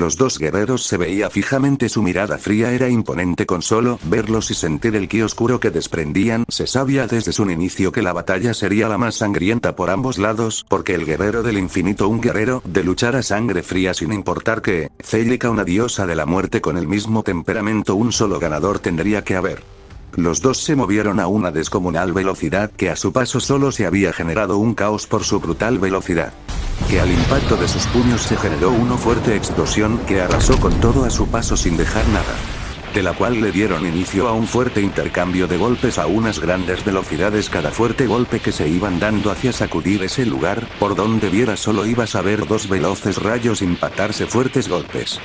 Los dos guerreros se veía fijamente, su mirada fría era imponente, con solo verlos y sentir el ki oscuro que desprendían, se sabía desde su inicio que la batalla sería la más sangrienta por ambos lados, porque el guerrero del infinito, un guerrero de luchar a sangre fría sin importar que, Celica una diosa de la muerte con el mismo temperamento, un solo ganador tendría que haber. Los dos se movieron a una descomunal velocidad que a su paso solo se había generado un caos por su brutal velocidad. Que al impacto de sus puños se generó una fuerte explosión que arrasó con todo a su paso sin dejar nada. De la cual le dieron inicio a un fuerte intercambio de golpes a unas grandes velocidades. Cada fuerte golpe que se iban dando hacía sacudir ese lugar, por donde viera solo ibas a ver dos veloces rayos impactarse fuertes golpes.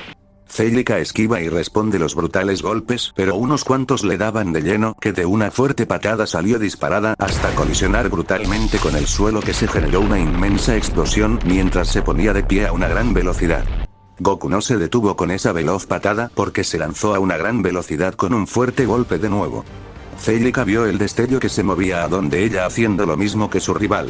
Celica esquiva y responde los brutales golpes, pero unos cuantos le daban de lleno, que de una fuerte patada salió disparada hasta colisionar brutalmente con el suelo, que se generó una inmensa explosión mientras se ponía de pie a una gran velocidad. Goku no se detuvo con esa veloz patada porque se lanzó a una gran velocidad con un fuerte golpe de nuevo. Celica vio el destello que se movía a donde ella, haciendo lo mismo que su rival.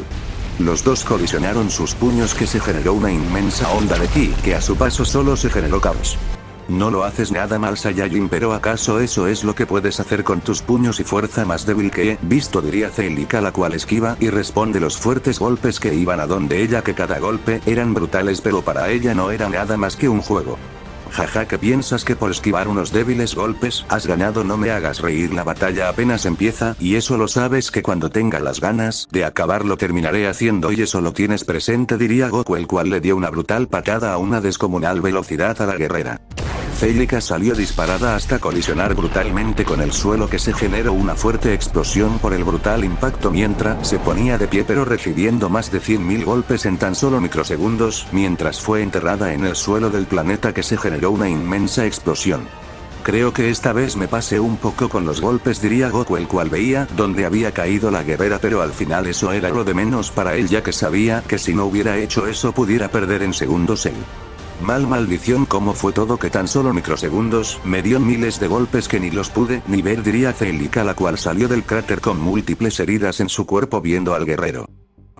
Los dos colisionaron sus puños, que se generó una inmensa onda de ki, que a su paso solo se generó caos. No lo haces nada mal, Saiyajin, pero ¿acaso eso es lo que puedes hacer con tus puños y fuerza más débil que he visto?, diría Celica, la cual esquiva y responde los fuertes golpes que iban a donde ella, que cada golpe eran brutales, pero para ella no era nada más que un juego. Jaja, ¿que piensas que por esquivar unos débiles golpes has ganado? No me hagas reír, la batalla apenas empieza, y eso lo sabes, que cuando tenga las ganas de acabar lo terminaré haciendo, y eso lo tienes presente, diría Goku, el cual le dio una brutal patada a una descomunal velocidad a la guerrera. Celica salió disparada hasta colisionar brutalmente con el suelo, que se generó una fuerte explosión por el brutal impacto mientras se ponía de pie, pero recibiendo más de 100.000 golpes en tan solo microsegundos, mientras fue enterrada en el suelo del planeta, que se generó una inmensa explosión. Creo que esta vez me pasé un poco con los golpes, diría Goku, el cual veía dónde había caído la guerrera, pero al final eso era lo de menos para él, ya que sabía que si no hubiera hecho eso pudiera perder en segundos él. Maldición, cómo fue todo que tan solo microsegundos me dio miles de golpes que ni los pude ni ver, diría Celica, la cual salió del cráter con múltiples heridas en su cuerpo viendo al guerrero.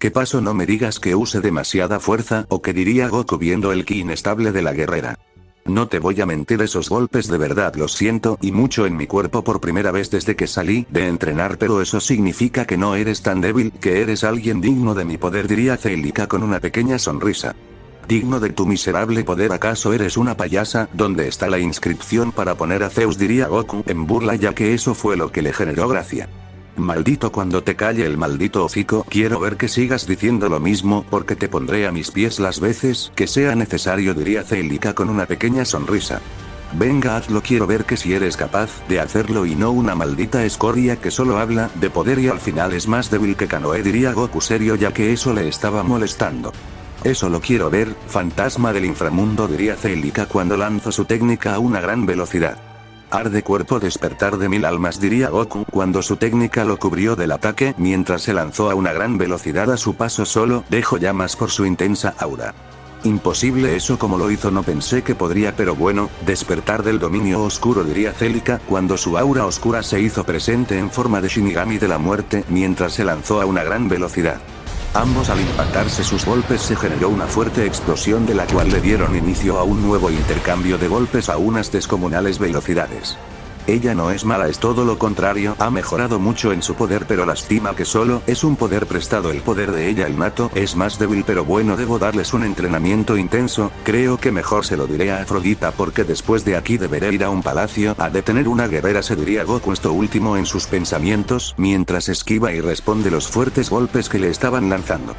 ¿Qué pasó? No me digas que use demasiada fuerza, o que, diría Goku viendo el ki inestable de la guerrera. No te voy a mentir, esos golpes de verdad los siento y mucho en mi cuerpo por primera vez desde que salí de entrenar, pero eso significa que no eres tan débil, que eres alguien digno de mi poder, diría Celica con una pequeña sonrisa. ¿Digno de tu miserable poder? ¿Acaso eres una payasa? ¿Dónde está la inscripción para poner a Zeus?, diría Goku en burla, ya que eso fue lo que le generó gracia. Maldito, cuando te calle el maldito hocico, quiero ver que sigas diciendo lo mismo, porque te pondré a mis pies las veces que sea necesario, diría Celica con una pequeña sonrisa. Venga, hazlo, quiero ver que si eres capaz de hacerlo y no una maldita escoria que solo habla de poder y al final es más débil que Kanoe, diría Goku serio, ya que eso le estaba molestando. Eso lo quiero ver, fantasma del inframundo, diría Celica cuando lanzó su técnica a una gran velocidad. Arde cuerpo, despertar de 1000 almas, diría Goku cuando su técnica lo cubrió del ataque mientras se lanzó a una gran velocidad. A su paso solo dejó llamas por su intensa aura. Imposible eso, como lo hizo, no pensé que podría, pero bueno, despertar del dominio oscuro, diría Celica cuando su aura oscura se hizo presente en forma de Shinigami de la muerte mientras se lanzó a una gran velocidad. Ambos, al impactarse sus golpes, se generó una fuerte explosión de la cual le dieron inicio a un nuevo intercambio de golpes a unas descomunales velocidades. Ella no es mala, es todo lo contrario, ha mejorado mucho en su poder, pero lastima que solo es un poder prestado. El poder de ella, el nato, es más débil, pero bueno, debo darles un entrenamiento intenso. Creo que mejor se lo diré a Afrodita, porque después de aquí deberé ir a un palacio a detener una guerrera, se diría Goku esto último en sus pensamientos, mientras esquiva y responde los fuertes golpes que le estaban lanzando.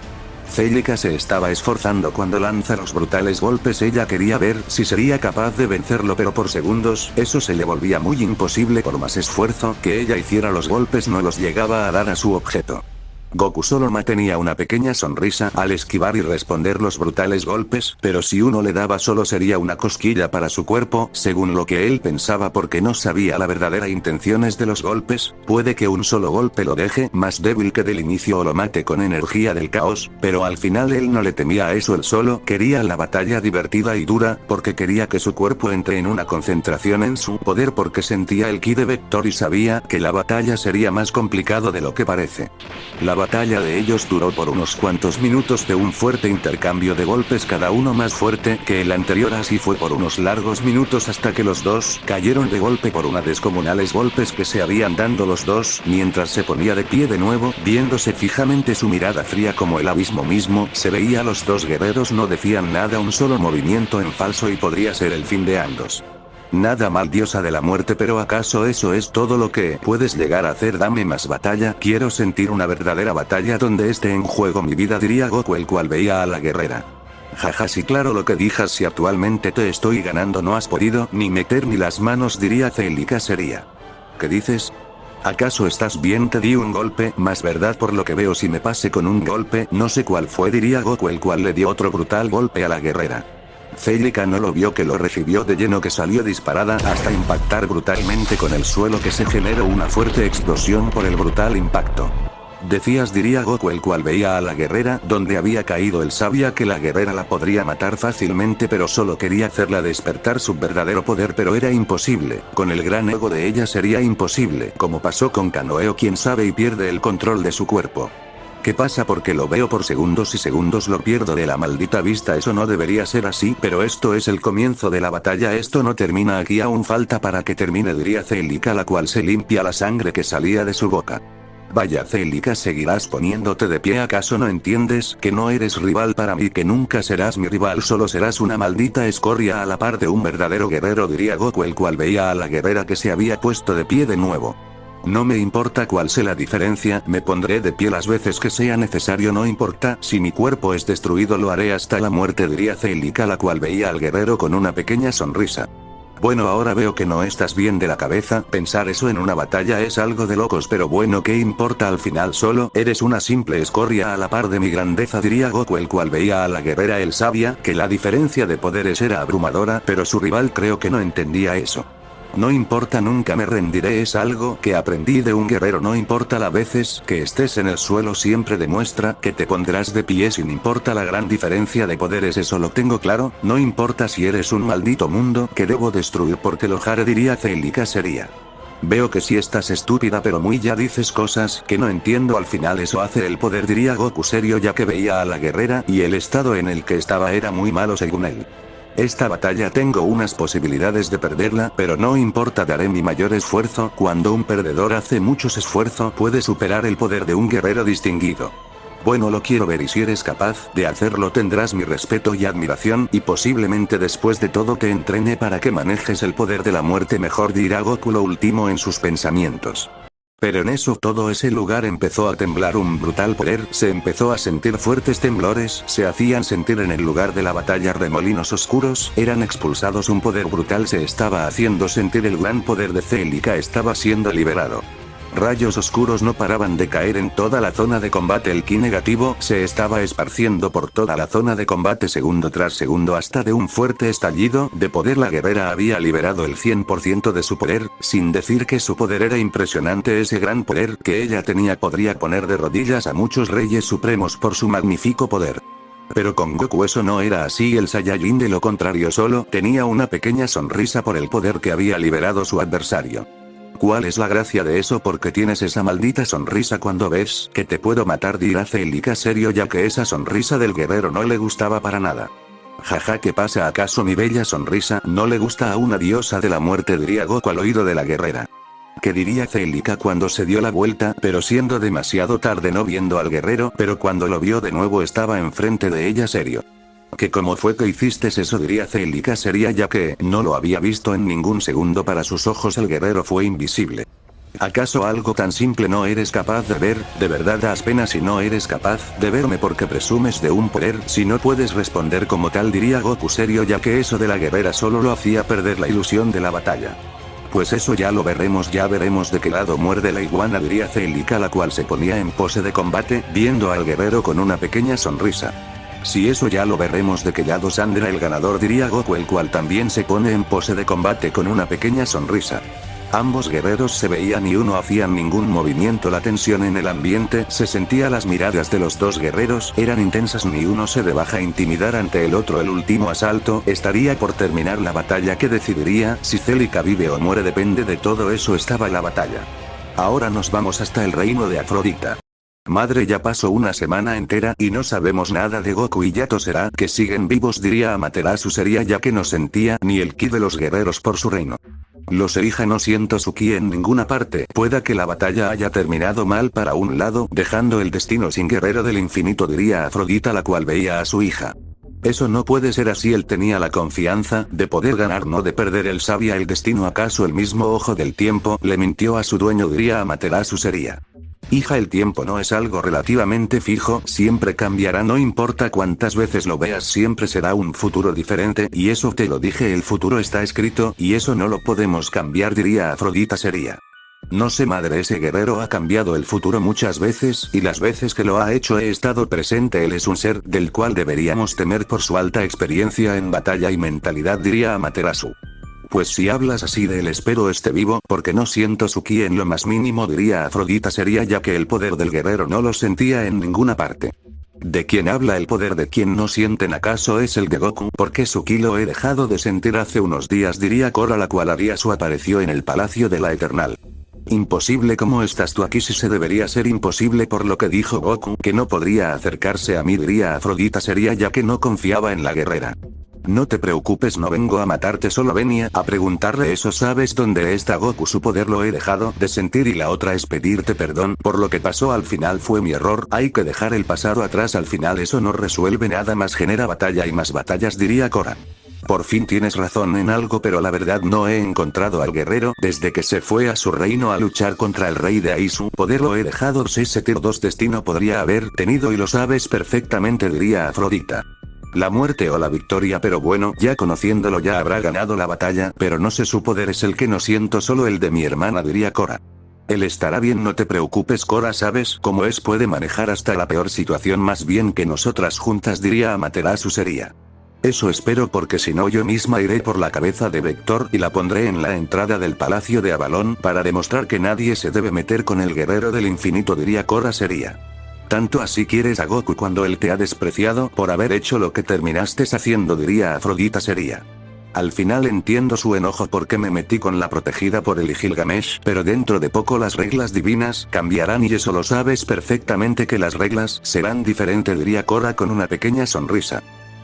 Celica se estaba esforzando cuando lanza los brutales golpes. Ella quería ver si sería capaz de vencerlo, pero por segundos eso se le volvía muy imposible. Por más esfuerzo que ella hiciera, los golpes no los llegaba a dar a su objeto. Goku solo mantenía una pequeña sonrisa al esquivar y responder los brutales golpes, pero si uno le daba solo sería una cosquilla para su cuerpo, según lo que él pensaba, porque no sabía la verdadera intenciones de los golpes. Puede que un solo golpe lo deje más débil que del inicio o lo mate con energía del caos, pero al final él no le temía a eso, él solo quería la batalla divertida y dura, porque quería que su cuerpo entre en una concentración en su poder, porque sentía el ki de Vector y sabía que la batalla sería más complicado de lo que parece. La batalla de ellos duró por unos cuantos minutos de un fuerte intercambio de golpes, cada uno más fuerte que el anterior, así fue por unos largos minutos hasta que los dos cayeron de golpe por una descomunales golpes que se habían dando los dos, mientras se ponía de pie de nuevo, viéndose fijamente, su mirada fría como el abismo mismo, se veía. Los dos guerreros no decían nada, un solo movimiento en falso y podría ser el fin de ambos. Nada mal, diosa de la muerte, pero ¿acaso eso es todo lo que puedes llegar a hacer? Dame más batalla, quiero sentir una verdadera batalla donde esté en juego mi vida, diría Goku, el cual veía a la guerrera. Jaja, sí, claro, lo que digas, si actualmente te estoy ganando no has podido ni meter ni las manos, diría Celica seria. ¿Qué dices? ¿Acaso estás bien? Te di un golpe, más verdad por lo que veo, si me pasé con un golpe, no sé cuál fue, diría Goku, el cual le dio otro brutal golpe a la guerrera. Celica no lo vio, que lo recibió de lleno, que salió disparada hasta impactar brutalmente con el suelo, que se generó una fuerte explosión por el brutal impacto. Decías, diría Goku, el cual veía a la guerrera donde había caído. Él sabía que la guerrera la podría matar fácilmente, pero solo quería hacerla despertar su verdadero poder, pero era imposible. Con el gran ego de ella sería imposible, como pasó con Kanoe, quien sabe y pierde el control de su cuerpo. ¿Qué pasa? Porque lo veo por segundos y segundos lo pierdo de la maldita vista. Eso no debería ser así, pero esto es el comienzo de la batalla, esto no termina aquí, aún falta para que termine, diría Celica, la cual se limpia la sangre que salía de su boca. Vaya, Celica, seguirás poniéndote de pie, ¿acaso no entiendes que no eres rival para mí, que nunca serás mi rival, solo serás una maldita escoria a la par de un verdadero guerrero, diría Goku, el cual veía a la guerrera que se había puesto de pie de nuevo. No me importa cuál sea la diferencia, me pondré de pie las veces que sea necesario, no importa si mi cuerpo es destruido, lo haré hasta la muerte, diría Celica, la cual veía al guerrero con una pequeña sonrisa. Bueno, ahora veo que no estás bien de la cabeza, pensar eso en una batalla es algo de locos, pero bueno, ¿qué importa? Al final solo eres una simple escoria a la par de mi grandeza, diría Goku, el cual veía a la guerrera. Él sabía que la diferencia de poderes era abrumadora, pero su rival creo que no entendía eso. No importa, nunca me rendiré, es algo que aprendí de un guerrero, no importa las veces que estés en el suelo, siempre demuestra que te pondrás de pie sin importa la gran diferencia de poderes, eso lo tengo claro, no importa si eres un maldito mundo que debo destruir porque lo haré, diría Celica seria. Veo que sí estás estúpida, pero muy ya dices cosas que no entiendo, al final eso hace el poder, diría Goku serio, ya que veía a la guerrera y el estado en el que estaba era muy malo según él. Esta batalla tengo unas posibilidades de perderla, pero no importa, daré mi mayor esfuerzo. Cuando un perdedor hace muchos esfuerzos puede superar el poder de un guerrero distinguido. Bueno, lo quiero ver y si eres capaz de hacerlo tendrás mi respeto y admiración, y posiblemente después de todo te entrene para que manejes el poder de la muerte mejor, dirá Goku lo último en sus pensamientos. Pero en eso todo ese lugar empezó a temblar, un brutal poder, se empezó a sentir fuertes temblores, se hacían sentir en el lugar de la batalla remolinos oscuros, eran expulsados, un poder brutal se estaba haciendo sentir, el gran poder de Celica estaba siendo liberado. Rayos oscuros no paraban de caer en toda la zona de combate, el ki negativo se estaba esparciendo por toda la zona de combate segundo tras segundo hasta de un fuerte estallido de poder. La guerrera había liberado el 100% de su poder, sin decir que su poder era impresionante, ese gran poder que ella tenía podría poner de rodillas a muchos reyes supremos por su magnífico poder. Pero con Goku eso no era así, el Saiyajin de lo contrario solo tenía una pequeña sonrisa por el poder que había liberado su adversario. ¿Cuál es la gracia de eso? Porque tienes esa maldita sonrisa cuando ves que te puedo matar, dirá Celica serio, ya que esa sonrisa del guerrero no le gustaba para nada. Jaja, ¿qué pasa? ¿Acaso mi bella sonrisa no le gusta a una diosa de la muerte?, diría Goku al oído de la guerrera. ¿Qué diría Celica cuando se dio la vuelta, pero siendo demasiado tarde, no viendo al guerrero, pero cuando lo vio de nuevo estaba enfrente de ella serio? ¿Que cómo fue que hiciste eso?, diría Celica seria, ya que no lo había visto en ningún segundo. Para sus ojos el guerrero fue invisible. ¿Acaso algo tan simple no eres capaz de ver? ¿De verdad das pena si no eres capaz de verme porque presumes de un poder? Si no puedes responder como tal, diría Goku serio, ya que eso de la guerrera solo lo hacía perder la ilusión de la batalla. Pues eso ya lo veremos, ya veremos de qué lado muerde la iguana, diría Celica, la cual se ponía en pose de combate, viendo al guerrero con una pequeña sonrisa. Si eso ya lo veremos de qué lado saldrá el ganador, diría Goku, el cual también se pone en pose de combate con una pequeña sonrisa. Ambos guerreros se veían y uno hacían ningún movimiento, la tensión en el ambiente se sentía, las miradas de los dos guerreros eran intensas, ni uno se deja intimidar ante el otro. El último asalto estaría por terminar, la batalla que decidiría si Celica vive o muere, depende de todo eso estaba la batalla. Ahora nos vamos hasta el reino de Afrodita. Madre, ya pasó una semana entera y no sabemos nada de Goku y Yato. ¿Será que siguen vivos? Diría Amaterasu. Sería, ya que no sentía ni el ki de los guerreros por su reino. Lo sé, hija, no siento su ki en ninguna parte. Pueda que la batalla haya terminado mal para un lado, dejando el destino sin guerrero del infinito, diría Afrodita, la cual veía a su hija. Eso no puede ser así. Él tenía la confianza de poder ganar, no de perder. Él sabía el destino. ¿Acaso el mismo ojo del tiempo le mintió a su dueño? Diría Amaterasu. Sería. Hija, el tiempo no es algo relativamente fijo, siempre cambiará, no importa cuántas veces lo veas, siempre será un futuro diferente, y eso te lo dije, el futuro está escrito, y eso no lo podemos cambiar, diría Afrodita. Sería. No sé, madre, ese guerrero ha cambiado el futuro muchas veces, y las veces que lo ha hecho he estado presente. Él es un ser del cual deberíamos temer por su alta experiencia en batalla y mentalidad, diría Amaterasu. Pues si hablas así de él, espero esté vivo, porque no siento su ki en lo más mínimo, diría Afrodita. Sería, ya que el poder del guerrero no lo sentía en ninguna parte. ¿De quién habla el poder de quien no sienten? ¿Acaso es el de Goku? Porque su ki lo he dejado de sentir hace unos días, diría Korra, la cual Ariasu apareció en el Palacio de la Eternal. Imposible, ¿cómo estás tú aquí? Si se debería ser imposible por lo que dijo Goku, que no podría acercarse a mí, diría Afrodita. Sería, ya que no confiaba en la guerrera. No te preocupes, no vengo a matarte, solo venía a preguntarle eso. ¿Sabes dónde está Goku? Su poder lo he dejado de sentir, y la otra es pedirte perdón por lo que pasó. Al final fue mi error, hay que dejar el pasado atrás. Al final eso no resuelve nada, más genera batalla y más batallas, diría Korra. Por fin tienes razón en algo, pero la verdad no he encontrado al guerrero desde que se fue a su reino a luchar contra el rey de Aizu. Poder lo he dejado. Ese tier 2 destino podría haber tenido y lo sabes perfectamente, diría Afrodita. La muerte o la victoria, pero bueno, ya conociéndolo ya habrá ganado la batalla, pero no sé, su poder es el que no siento, solo el de mi hermana, diría Korra. Él estará bien, no te preocupes, Korra, sabes cómo es, puede manejar hasta la peor situación más bien que nosotras juntas, diría Amaterasu. Sería. Eso espero, porque si no yo misma iré por la cabeza de Vector y la pondré en la entrada del Palacio de Avalon para demostrar que nadie se debe meter con el guerrero del infinito, diría Korra. Sería. ¿Tanto así quieres a Goku cuando él te ha despreciado por haber hecho lo que terminaste haciendo? Diría Afrodita. Sería. Al final entiendo su enojo porque me metí con la protegida por el Gilgamesh, pero dentro de poco las reglas divinas cambiarán y eso lo sabes perfectamente, que las reglas serán diferentes, diría Korra con una pequeña sonrisa.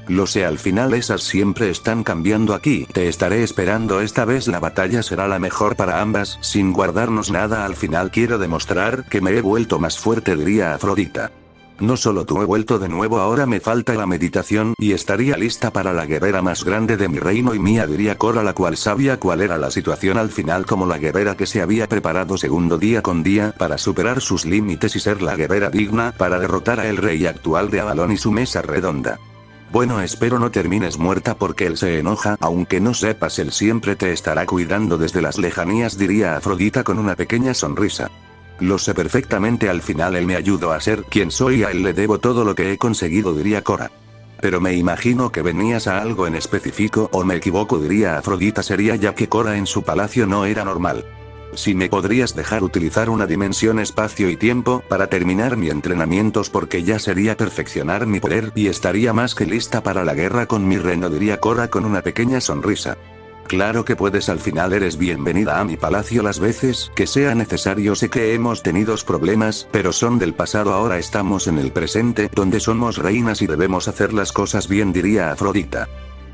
Lo sé, al final esas siempre están cambiando aquí. Te estaré esperando, esta vez la batalla será la mejor para ambas, sin guardarnos nada. Al final quiero demostrar que me he vuelto más fuerte, diría Afrodita. No solo tú, he vuelto de nuevo, ahora me falta la meditación y estaría lista para la guerrera más grande de mi reino y mía, diría Korra, la cual sabía cuál era la situación al final, como la guerrera que se había preparado segundo día con día para superar sus límites y ser la guerrera digna para derrotar a el rey actual de Avalon y su mesa redonda. Bueno, espero no termines muerta porque él se enoja, aunque no sepas, él siempre te estará cuidando desde las lejanías, diría Afrodita con una pequeña sonrisa. Lo sé perfectamente, al final él me ayudó a ser quien soy, a él le debo todo lo que he conseguido, diría Korra. Pero me imagino que venías a algo en específico, o me equivoco, diría Afrodita. Sería, ya que Korra en su palacio no era normal. Si me podrías dejar utilizar una dimensión espacio y tiempo para terminar mi entrenamientos, porque ya sería perfeccionar mi poder y estaría más que lista para la guerra con mi reino, diría Korra con una pequeña sonrisa. Claro que puedes, al final eres bienvenida a mi palacio las veces que sea necesario. Sé que hemos tenido problemas, pero son del pasado, ahora estamos en el presente, donde somos reinas y debemos hacer las cosas bien, diría Afrodita.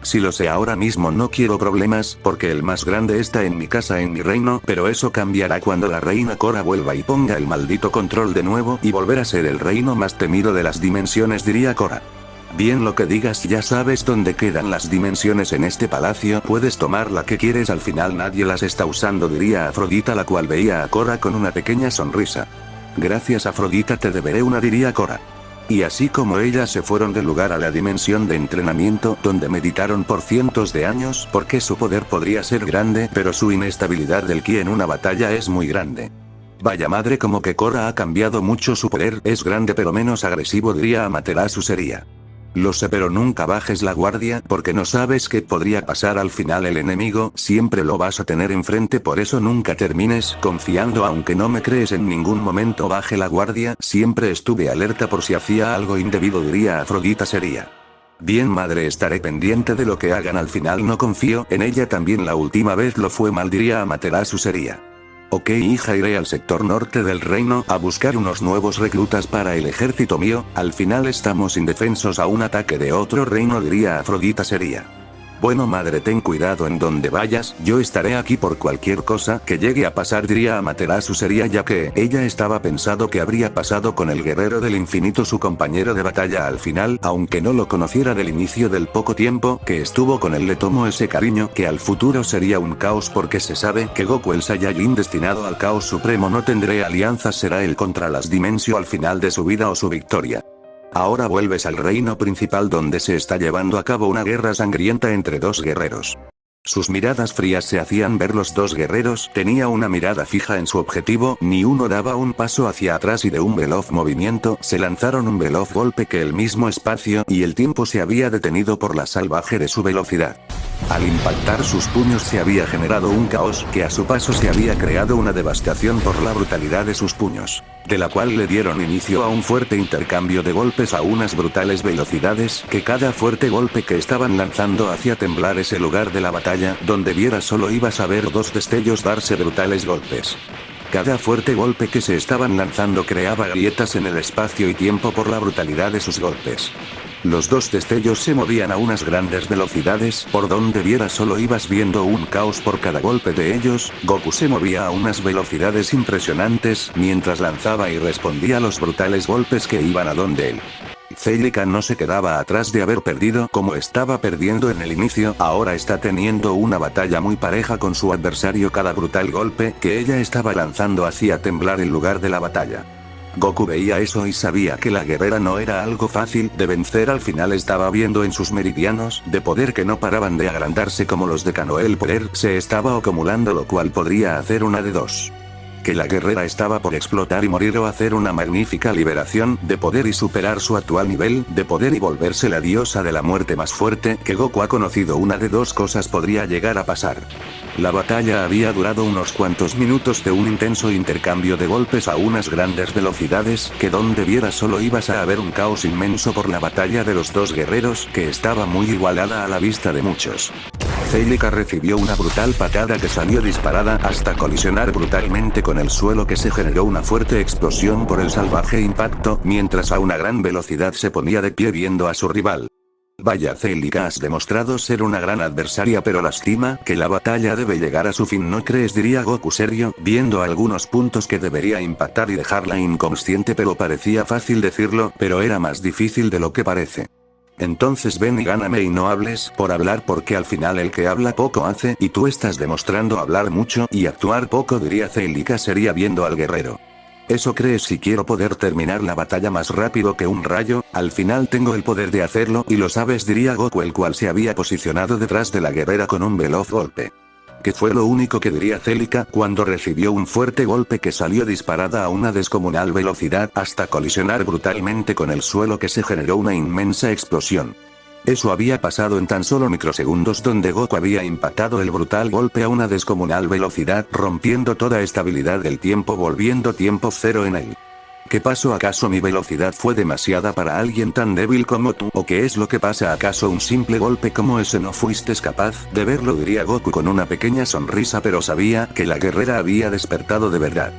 Si lo sé, ahora mismo no quiero problemas, porque el más grande está en mi casa, en mi reino, pero eso cambiará cuando la reina Korra vuelva y ponga el maldito control de nuevo y volver a ser el reino más temido de las dimensiones, diría Korra. Bien, lo que digas, ya sabes dónde quedan las dimensiones en este palacio, puedes tomar la que quieres, al final nadie las está usando, diría Afrodita, la cual veía a Korra con una pequeña sonrisa. Gracias, Afrodita, te deberé una, diría Korra. Y así como ellas se fueron del lugar a la dimensión de entrenamiento, donde meditaron por cientos de años, porque su poder podría ser grande, pero su inestabilidad del ki en una batalla es muy grande. Vaya madre, como que Korra ha cambiado mucho, su poder es grande pero menos agresivo, diría Amaterasu. Sería. Lo sé, pero nunca bajes la guardia, porque no sabes qué podría pasar al final, el enemigo siempre lo vas a tener enfrente, por eso nunca termines confiando, aunque no me crees en ningún momento baje la guardia, siempre estuve alerta por si hacía algo indebido, diría Afrodita. Sería. Bien, madre, estaré pendiente de lo que hagan, al final no confío en ella, también la última vez lo fue mal, diría Amaterasu. Sería. Ok hija, iré al sector norte del reino a buscar unos nuevos reclutas para el ejército mío, al final estamos indefensos a un ataque de otro reino, diría Afrodita seria. Bueno madre, ten cuidado en donde vayas, yo estaré aquí por cualquier cosa que llegue a pasar, diría Amaterasu seria, ya que ella estaba pensando que habría pasado con el guerrero del infinito, su compañero de batalla al final, aunque no lo conociera del inicio del poco tiempo que estuvo con él, le tomó ese cariño que al futuro sería un caos, porque se sabe que Goku, el Saiyajin destinado al caos supremo, no tendrá alianzas, será él contra las Dimensio al final de su vida o su victoria. Ahora vuelves al reino principal donde se está llevando a cabo una guerra sangrienta entre dos guerreros. Sus miradas frías se hacían ver. Los dos guerreros tenía una mirada fija en su objetivo, ni uno daba un paso hacia atrás y de un veloz movimiento se lanzaron un veloz golpe que el mismo espacio y el tiempo se había detenido por la salvaje de su velocidad. Al impactar sus puños se había generado un caos que a su paso se había creado una devastación por la brutalidad de sus puños, de la cual le dieron inicio a un fuerte intercambio de golpes a unas brutales velocidades que cada fuerte golpe que estaban lanzando hacía temblar ese lugar de la batalla, donde vieras solo ibas a ver dos destellos darse brutales golpes. Cada fuerte golpe que se estaban lanzando creaba grietas en el espacio y tiempo por la brutalidad de sus golpes. Los dos destellos se movían a unas grandes velocidades, por donde vieras solo ibas viendo un caos por cada golpe de ellos. Goku se movía a unas velocidades impresionantes, mientras lanzaba y respondía a los brutales golpes que iban a donde él. Celica no se quedaba atrás de haber perdido como estaba perdiendo en el inicio, ahora está teniendo una batalla muy pareja con su adversario. Cada brutal golpe que ella estaba lanzando hacía temblar el lugar de la batalla. Goku veía eso y sabía que la guerrera no era algo fácil de vencer. Al final estaba viendo en sus meridianos de poder que no paraban de agrandarse como los de Kano. El poder se estaba acumulando, lo cual podría hacer una de dos: que la guerrera estaba por explotar y morir, o hacer una magnífica liberación de poder y superar su actual nivel de poder y volverse la diosa de la muerte más fuerte que Goku ha conocido. Una de dos cosas podría llegar a pasar. La batalla había durado unos cuantos minutos de un intenso intercambio de golpes a unas grandes velocidades, que donde vieras solo ibas a ver un caos inmenso por la batalla de los dos guerreros, que estaba muy igualada a la vista de muchos. Celica recibió una brutal patada que salió disparada hasta colisionar brutalmente con el suelo, que se generó una fuerte explosión por el salvaje impacto, mientras a una gran velocidad se ponía de pie viendo a su rival. Vaya Celica, has demostrado ser una gran adversaria, pero lastima que la batalla debe llegar a su fin, ¿no crees?, diría Goku serio, viendo algunos puntos que debería impactar y dejarla inconsciente, pero parecía fácil decirlo, pero era más difícil de lo que parece. Entonces ven y gáname y no hables por hablar, porque al final el que habla poco hace, y tú estás demostrando hablar mucho y actuar poco, diría Celica seria viendo al guerrero. ¿Eso crees? Si quiero poder terminar la batalla más rápido que un rayo, al final tengo el poder de hacerlo y lo sabes, diría Goku, el cual se había posicionado detrás de la guerrera con un veloz golpe. Que fue lo único que diría Celica cuando recibió un fuerte golpe que salió disparada a una descomunal velocidad hasta colisionar brutalmente con el suelo, que se generó una inmensa explosión. Eso había pasado en tan solo microsegundos, donde Goku había impactado el brutal golpe a una descomunal velocidad, rompiendo toda estabilidad del tiempo, volviendo tiempo cero en él. ¿Qué pasó? ¿Acaso mi velocidad fue demasiada para alguien tan débil como tú? ¿O qué es lo que pasa? ¿Acaso un simple golpe como ese no fuiste capaz de verlo?, diría Goku con una pequeña sonrisa, pero sabía que la guerrera había despertado de verdad.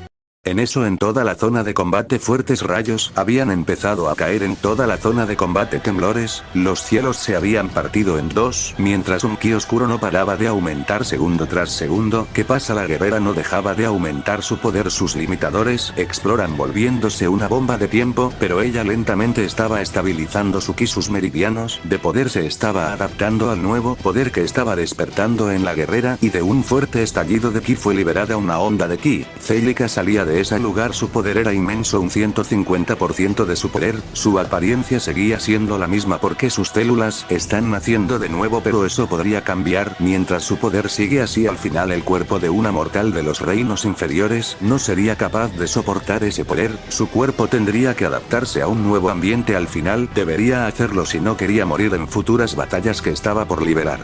En eso, en toda la zona de combate, fuertes rayos habían empezado a caer en toda la zona de combate, temblores, los cielos se habían partido en dos, mientras un ki oscuro no paraba de aumentar segundo tras segundo. ¿Qué pasa? La guerrera no dejaba de aumentar su poder, sus limitadores exploran volviéndose una bomba de tiempo, pero ella lentamente estaba estabilizando su ki, sus meridianos de poder se estaba adaptando al nuevo poder que estaba despertando en la guerrera, y de un fuerte estallido de ki fue liberada una onda de ki. Celica salía de ese lugar, su poder era inmenso, un 150% de su poder, su apariencia seguía siendo la misma porque sus células están naciendo de nuevo, pero eso podría cambiar mientras su poder sigue así. Al final el cuerpo de una mortal de los reinos inferiores no sería capaz de soportar ese poder, su cuerpo tendría que adaptarse a un nuevo ambiente, al final debería hacerlo si no quería morir en futuras batallas que estaba por liberar.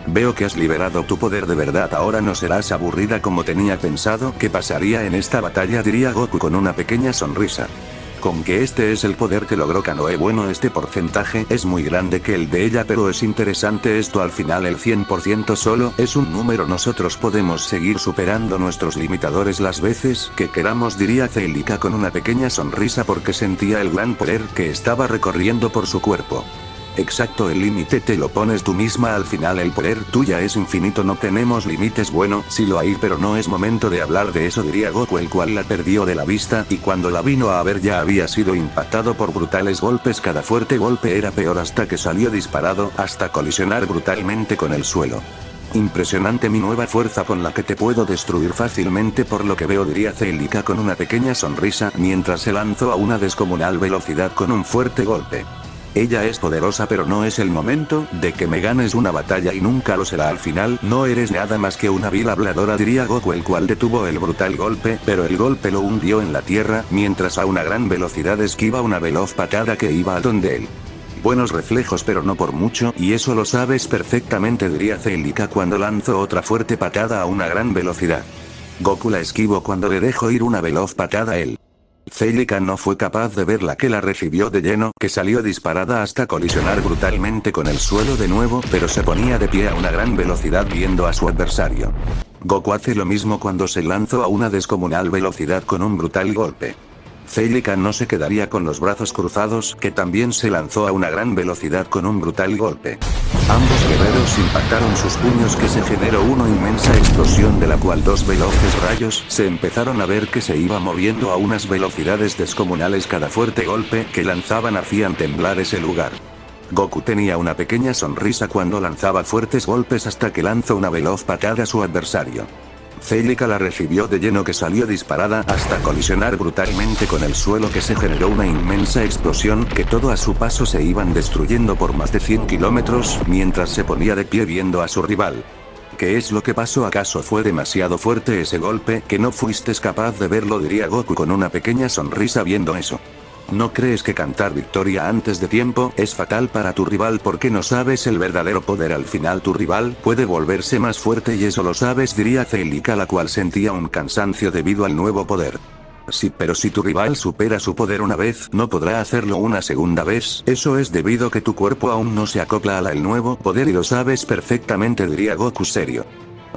Veo que has liberado tu poder de verdad, ahora no serás aburrida como tenía pensado que pasaría en esta batalla, diría Goku con una pequeña sonrisa. Con que este es el poder que logró Kanoe. Bueno, este porcentaje es muy grande que el de ella, pero es interesante esto. Al final el 100% solo es un número. Nosotros podemos seguir superando nuestros limitadores las veces que queramos, diría Celica con una pequeña sonrisa porque sentía el gran poder que estaba recorriendo por su cuerpo. Exacto, el límite te lo pones tú misma. Al final el poder tuya es infinito, no tenemos límites. Bueno, sí lo hay, pero no es momento de hablar de eso, diría Goku, el cual la perdió de la vista, y cuando la vino a ver ya había sido impactado por brutales golpes. Cada fuerte golpe era peor hasta que salió disparado, hasta colisionar brutalmente con el suelo. Impresionante, mi nueva fuerza con la que te puedo destruir fácilmente por lo que veo, diría Celica con una pequeña sonrisa mientras se lanzó a una descomunal velocidad con un fuerte golpe. Ella es poderosa, pero no es el momento de que me ganes una batalla y nunca lo será. Al final no eres nada más que una vil habladora, diría Goku, el cual detuvo el brutal golpe, pero el golpe lo hundió en la tierra mientras a una gran velocidad esquiva una veloz patada que iba a donde él. Buenos reflejos, pero no por mucho, y eso lo sabes perfectamente, diría Celica cuando lanzó otra fuerte patada a una gran velocidad. Goku la esquivó cuando le dejó ir una veloz patada a él. Celica no fue capaz de verla, que la recibió de lleno, que salió disparada hasta colisionar brutalmente con el suelo de nuevo, pero se ponía de pie a una gran velocidad viendo a su adversario. Goku hace lo mismo cuando se lanzó a una descomunal velocidad con un brutal golpe. Celica no se quedaría con los brazos cruzados, que también se lanzó a una gran velocidad con un brutal golpe. Ambos guerreros impactaron sus puños, que se generó una inmensa explosión de la cual dos veloces rayos se empezaron a ver que se iba moviendo a unas velocidades descomunales. Cada fuerte golpe que lanzaban hacían temblar ese lugar. Goku tenía una pequeña sonrisa cuando lanzaba fuertes golpes hasta que lanzó una veloz patada a su adversario. Celica la recibió de lleno, que salió disparada hasta colisionar brutalmente con el suelo, que se generó una inmensa explosión, que todo a su paso se iban destruyendo por más de 100 kilómetros, mientras se ponía de pie viendo a su rival. ¿Qué es lo que pasó? ¿Acaso fue demasiado fuerte ese golpe, que no fuiste capaz de verlo?, diría Goku con una pequeña sonrisa viendo eso. ¿No crees que cantar victoria antes de tiempo es fatal para tu rival porque no sabes el verdadero poder? Al final tu rival puede volverse más fuerte y eso lo sabes, diría Celica, la cual sentía un cansancio debido al nuevo poder. Sí, pero si tu rival supera su poder una vez, no podrá hacerlo una segunda vez. Eso es debido que tu cuerpo aún no se acopla al nuevo poder y lo sabes perfectamente, diría Goku serio.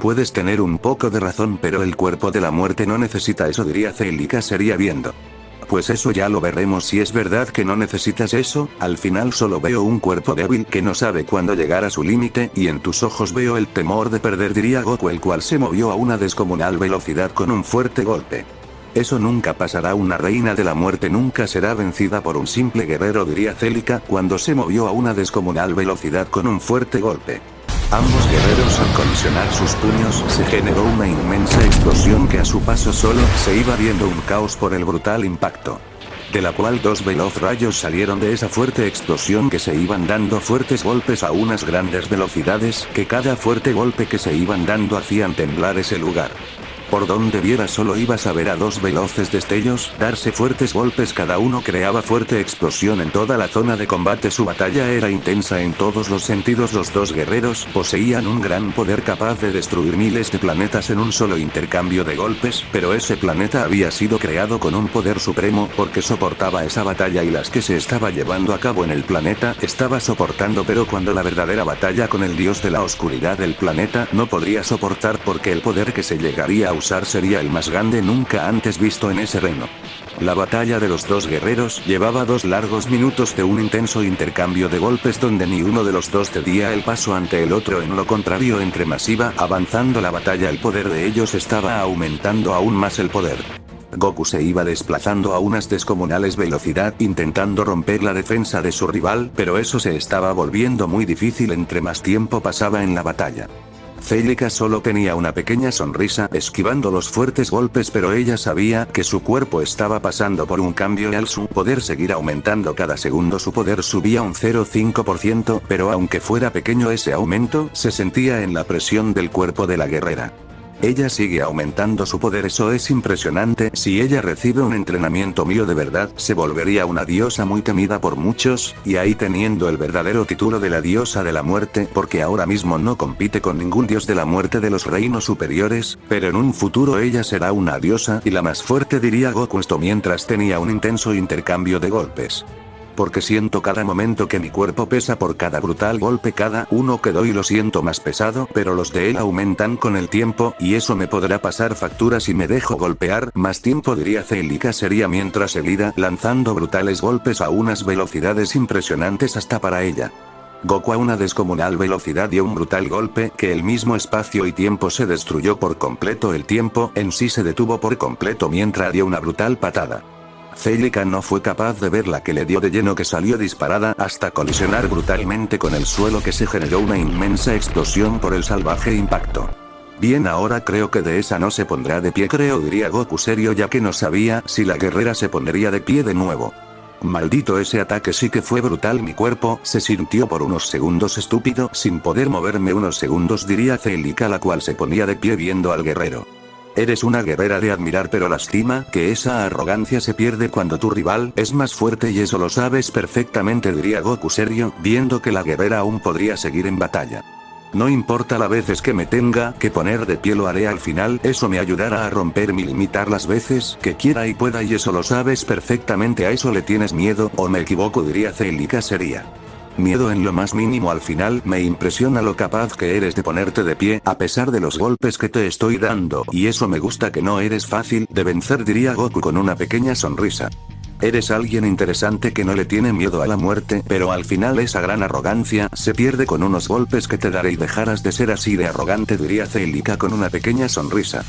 Puedes tener un poco de razón, pero el cuerpo de la muerte no necesita eso, diría Celica seria viendo. Pues eso ya lo veremos si es verdad que no necesitas eso. Al final solo veo un cuerpo débil que no sabe cuándo llegar a su límite, y en tus ojos veo el temor de perder, diría Goku, el cual se movió a una descomunal velocidad con un fuerte golpe. Eso nunca pasará, una reina de la muerte nunca será vencida por un simple guerrero, diría Celica cuando se movió a una descomunal velocidad con un fuerte golpe. Ambos guerreros al colisionar sus puños se generó una inmensa explosión que a su paso solo se iba viendo un caos por el brutal impacto. De la cual dos veloz rayos salieron de esa fuerte explosión, que se iban dando fuertes golpes a unas grandes velocidades, que cada fuerte golpe que se iban dando hacían temblar ese lugar. Por donde vieras solo ibas a ver a dos veloces destellos darse fuertes golpes, cada uno creaba fuerte explosión en toda la zona de combate. Su batalla era intensa en todos los sentidos. Los dos guerreros poseían un gran poder capaz de destruir miles de planetas en un solo intercambio de golpes, pero ese planeta había sido creado con un poder supremo porque soportaba esa batalla y las que se estaba llevando a cabo en el planeta estaba soportando, pero cuando la verdadera batalla con el dios de la oscuridad del planeta no podría soportar porque el poder que se llegaría a usar sería el más grande nunca antes visto en ese reino. La batalla de los dos guerreros llevaba 2 largos minutos de un intenso intercambio de golpes donde ni uno de los dos cedía el paso ante el otro. En lo contrario, entre más iba avanzando la batalla, el poder de ellos estaba aumentando aún más el poder. Goku se iba desplazando a unas descomunales velocidad intentando romper la defensa de su rival, pero eso se estaba volviendo muy difícil entre más tiempo pasaba en la batalla. Celica solo tenía una pequeña sonrisa esquivando los fuertes golpes, pero ella sabía que su cuerpo estaba pasando por un cambio y al su poder seguir aumentando cada segundo su poder subía un 0,5%, pero aunque fuera pequeño ese aumento se sentía en la presión del cuerpo de la guerrera. Ella sigue aumentando su poder, eso es impresionante. Si ella recibe un entrenamiento mío de verdad, se volvería una diosa muy temida por muchos, y ahí teniendo el verdadero título de la diosa de la muerte, porque ahora mismo no compite con ningún dios de la muerte de los reinos superiores, pero en un futuro ella será una diosa y la más fuerte, diría Goku. Esto mientras tenía un intenso intercambio de golpes. Porque siento cada momento que mi cuerpo pesa por cada brutal golpe, cada uno que doy lo siento más pesado, pero los de él aumentan con el tiempo, y eso me podrá pasar factura si me dejo golpear más tiempo, diría Celica seria mientras él ira lanzando brutales golpes a unas velocidades impresionantes hasta para ella. Goku a una descomunal velocidad dio un brutal golpe que el mismo espacio y tiempo se destruyó por completo, el tiempo en sí se detuvo por completo mientras dio una brutal patada. Celica no fue capaz de ver la que le dio de lleno, que salió disparada hasta colisionar brutalmente con el suelo, que se generó una inmensa explosión por el salvaje impacto. Bien, ahora creo que de esa no se pondrá de pie, creo, diría Goku serio, ya que no sabía si la guerrera se pondría de pie de nuevo. Maldito, ese ataque sí que fue brutal, mi cuerpo se sintió por unos segundos estúpido, sin poder moverme unos segundos, diría Celica, la cual se ponía de pie viendo al guerrero. Eres una guerrera de admirar, pero lastima que esa arrogancia se pierde cuando tu rival es más fuerte, y eso lo sabes perfectamente, diría Goku serio, viendo que la guerrera aún podría seguir en batalla. No importa las veces que me tenga que poner de pie, lo haré al final, eso me ayudará a romperme y limitar las veces que quiera y pueda, y eso lo sabes perfectamente. ¿A eso le tienes miedo, o me equivoco?, diría Celica seria. Miedo en lo más mínimo, al final me impresiona lo capaz que eres de ponerte de pie a pesar de los golpes que te estoy dando, y eso me gusta, que no eres fácil de vencer, diría Goku con una pequeña sonrisa. Eres alguien interesante que no le tiene miedo a la muerte, pero al final esa gran arrogancia se pierde con unos golpes que te daré y dejarás de ser así de arrogante, diría Celica con una pequeña sonrisa.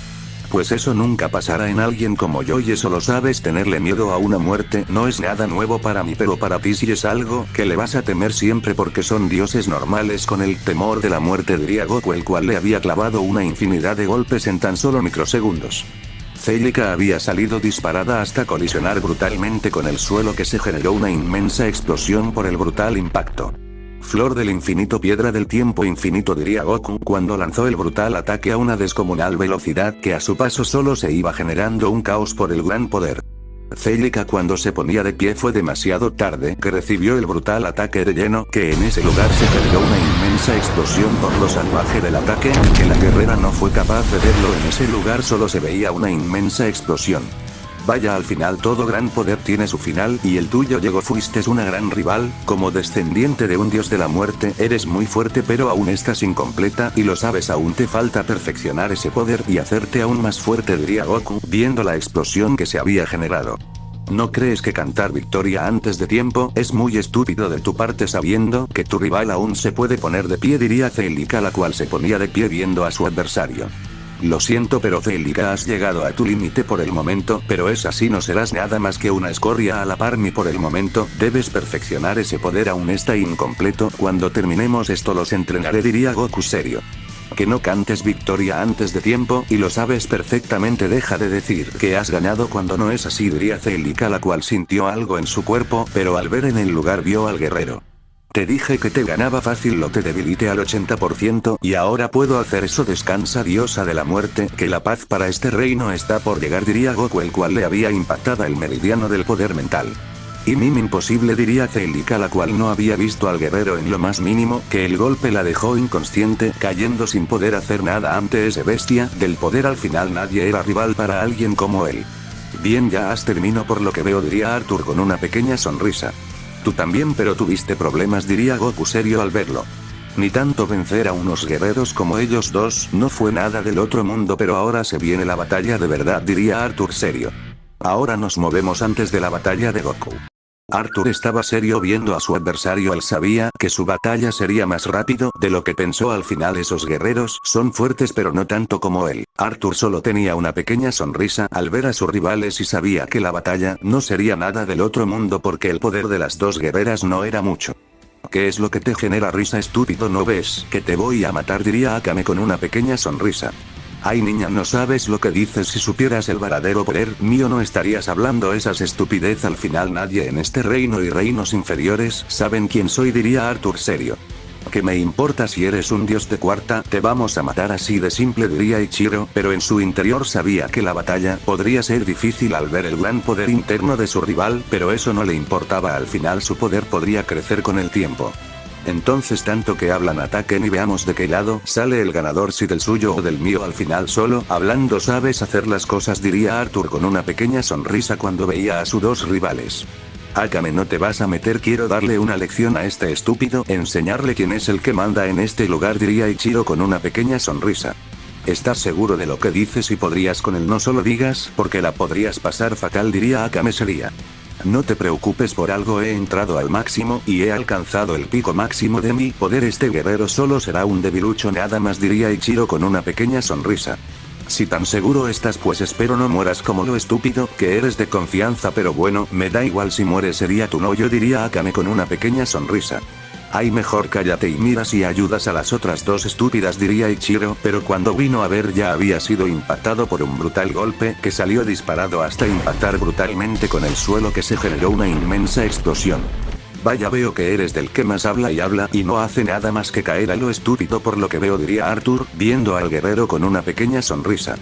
Pues eso nunca pasará en alguien como yo, y eso lo sabes. Tenerle miedo a una muerte no es nada nuevo para mí, pero para ti sí es algo que le vas a temer siempre, porque son dioses normales con el temor de la muerte, diría Goku, el cual le había clavado una infinidad de golpes en tan solo microsegundos. Celica había salido disparada hasta colisionar brutalmente con el suelo, que se generó una inmensa explosión por el brutal impacto. Flor del infinito, piedra del tiempo infinito, diría Goku cuando lanzó el brutal ataque a una descomunal velocidad que a su paso solo se iba generando un caos por el gran poder. Celica cuando se ponía de pie fue demasiado tarde, que recibió el brutal ataque de lleno, que en ese lugar se generó una inmensa explosión por lo salvaje del ataque, que la guerrera no fue capaz de verlo. En ese lugar solo se veía una inmensa explosión. Vaya, al final todo gran poder tiene su final, y el tuyo llegó. Fuiste una gran rival, como descendiente de un dios de la muerte, eres muy fuerte, pero aún estás incompleta, y lo sabes, aún te falta perfeccionar ese poder y hacerte aún más fuerte, diría Goku, viendo la explosión que se había generado. ¿No crees que cantar victoria antes de tiempo es muy estúpido de tu parte, sabiendo que tu rival aún se puede poner de pie?, diría Celica, la cual se ponía de pie viendo a su adversario. Lo siento, pero Celica, has llegado a tu límite por el momento, pero es así, no serás nada más que una escoria a la par mí por el momento, debes perfeccionar ese poder, aún está incompleto, cuando terminemos esto los entrenaré, diría Goku serio. Que no cantes victoria antes de tiempo, y lo sabes perfectamente, deja de decir que has ganado cuando no es así, diría Celica, la cual sintió algo en su cuerpo, pero al ver en el lugar vio al guerrero. Te dije que te ganaba fácil, lo te debilité al 80%, y ahora puedo hacer eso. Descansa, diosa de la muerte, que la paz para este reino está por llegar, diría Goku, el cual le había impactado el meridiano del poder mental. Y imposible, diría Celica, la cual no había visto al guerrero en lo más mínimo, que el golpe la dejó inconsciente, cayendo sin poder hacer nada ante ese bestia del poder. Al final nadie era rival para alguien como él. Bien, ya has terminado por lo que veo, diría Arthur con una pequeña sonrisa. Tú también, pero tuviste problemas, diría Goku serio al verlo. Ni tanto, vencer a unos guerreros como ellos dos no fue nada del otro mundo, pero ahora se viene la batalla de verdad, diría Arthur serio. Ahora nos movemos antes de la batalla de Goku. Arthur estaba serio viendo a su adversario. Él sabía que su batalla sería más rápido de lo que pensó. Al final esos guerreros son fuertes, pero no tanto como él. Arthur solo tenía una pequeña sonrisa al ver a sus rivales y sabía que la batalla no sería nada del otro mundo, porque el poder de las dos guerreras no era mucho. ¿Qué es lo que te genera risa, estúpido? ¿No ves que te voy a matar?, diría Akame con una pequeña sonrisa. Ay, niña, no sabes lo que dices. Si supieras el verdadero poder mío no estarías hablando esas estupidez. Al final nadie en este reino y reinos inferiores saben quién soy, diría Arthur serio. ¿Qué me importa si eres un dios de cuarta? Te vamos a matar así de simple, diría Ichiro, pero en su interior sabía que la batalla podría ser difícil al ver el gran poder interno de su rival, pero eso no le importaba, al final su poder podría crecer con el tiempo. Entonces tanto que hablan, ataquen y veamos de qué lado sale el ganador, si del suyo o del mío. Al final solo hablando sabes hacer las cosas, diría Arthur con una pequeña sonrisa cuando veía a sus dos rivales. Akame, no te vas a meter, quiero darle una lección a este estúpido, enseñarle quién es el que manda en este lugar, diría Ichiro con una pequeña sonrisa. ¿Estás seguro de lo que dices y podrías con él? No solo digas, porque la podrías pasar fatal, diría Akame seria. No te preocupes por algo, he entrado al máximo y he alcanzado el pico máximo de mi poder, este guerrero solo será un debilucho nada más, diría Ichiro con una pequeña sonrisa. Si tan seguro estás, pues espero no mueras como lo estúpido que eres de confianza, pero bueno, me da igual si mueres, sería tu novio, diría Akame con una pequeña sonrisa. Ay, mejor cállate y mira si ayudas a las otras dos estúpidas, diría Ichiro, pero cuando vino a ver ya había sido impactado por un brutal golpe que salió disparado hasta impactar brutalmente con el suelo, que se generó una inmensa explosión. Vaya, veo que eres del que más habla y no hace nada más que caer a lo estúpido por lo que veo, diría Arthur, viendo al guerrero con una pequeña sonrisa.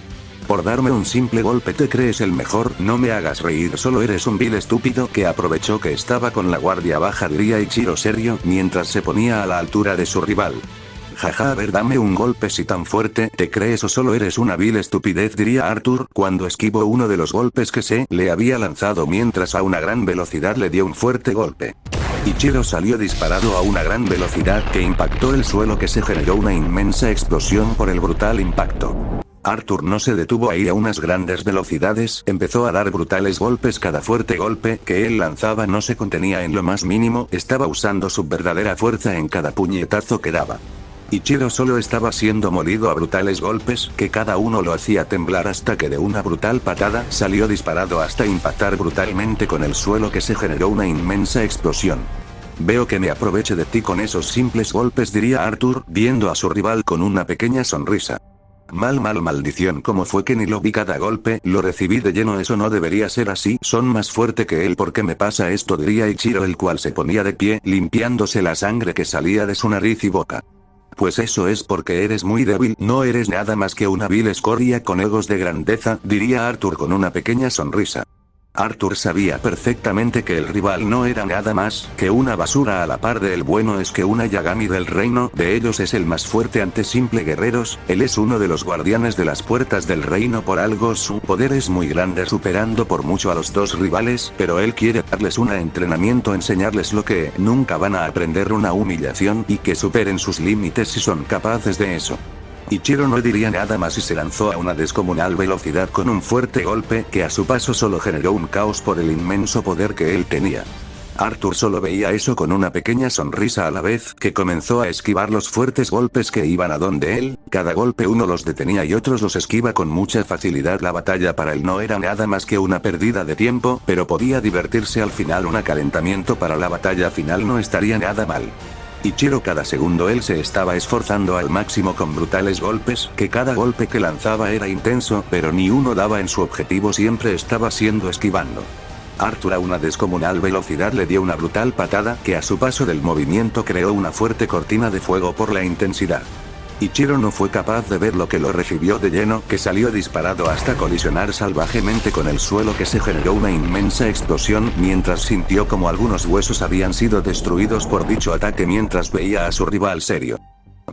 Por darme un simple golpe te crees el mejor, no me hagas reír, solo eres un vil estúpido que aprovechó que estaba con la guardia baja, diría Ichiro serio, mientras se ponía a la altura de su rival. Jaja, a ver, dame un golpe si tan fuerte te crees, o solo eres una vil estupidez, diría Arthur, cuando esquivó uno de los golpes que se le había lanzado mientras a una gran velocidad le dio un fuerte golpe. Ichiro salió disparado a una gran velocidad que impactó el suelo, que se generó una inmensa explosión por el brutal impacto. Arthur no se detuvo ahí, a unas grandes velocidades empezó a dar brutales golpes, cada fuerte golpe que él lanzaba no se contenía en lo más mínimo, estaba usando su verdadera fuerza en cada puñetazo que daba. Ichiro solo estaba siendo molido a brutales golpes, que cada uno lo hacía temblar, hasta que de una brutal patada salió disparado hasta impactar brutalmente con el suelo, que se generó una inmensa explosión. Veo que me aproveche de ti con esos simples golpes, diría Arthur, viendo a su rival con una pequeña sonrisa. Maldición, ¿cómo fue que ni lo vi? Cada golpe lo recibí de lleno, eso no debería ser así, son más fuerte que él, ¿por qué me pasa esto?, diría Ichiro, el cual se ponía de pie, limpiándose la sangre que salía de su nariz y boca. Pues eso es porque eres muy débil, no eres nada más que una vil escoria con egos de grandeza, diría Arthur con una pequeña sonrisa. Arthur sabía perfectamente que el rival no era nada más que una basura a la par de él. Bueno, es que una Yagami del reino de ellos es el más fuerte ante simple guerreros, él es uno de los guardianes de las puertas del reino, por algo su poder es muy grande, superando por mucho a los dos rivales, pero él quiere darles un entrenamiento, enseñarles lo que nunca van a aprender, una humillación, y que superen sus límites si son capaces de eso. Ichiro no diría nada más y se lanzó a una descomunal velocidad con un fuerte golpe que a su paso solo generó un caos por el inmenso poder que él tenía. Arthur solo veía eso con una pequeña sonrisa a la vez que comenzó a esquivar los fuertes golpes que iban a donde él, cada golpe uno los detenía y otros los esquiva con mucha facilidad. La batalla para él no era nada más que una pérdida de tiempo, pero podía divertirse al final, un calentamiento para la batalla final no estaría nada mal. Ichiro, cada segundo él se estaba esforzando al máximo con brutales golpes, que cada golpe que lanzaba era intenso, pero ni uno daba en su objetivo, siempre estaba siendo esquivando. Arthur a una descomunal velocidad le dio una brutal patada que a su paso del movimiento creó una fuerte cortina de fuego por la intensidad. Ichiro no fue capaz de ver lo que lo recibió de lleno, que salió disparado hasta colisionar salvajemente con el suelo, que se generó una inmensa explosión, mientras sintió como algunos huesos habían sido destruidos por dicho ataque mientras veía a su rival serio.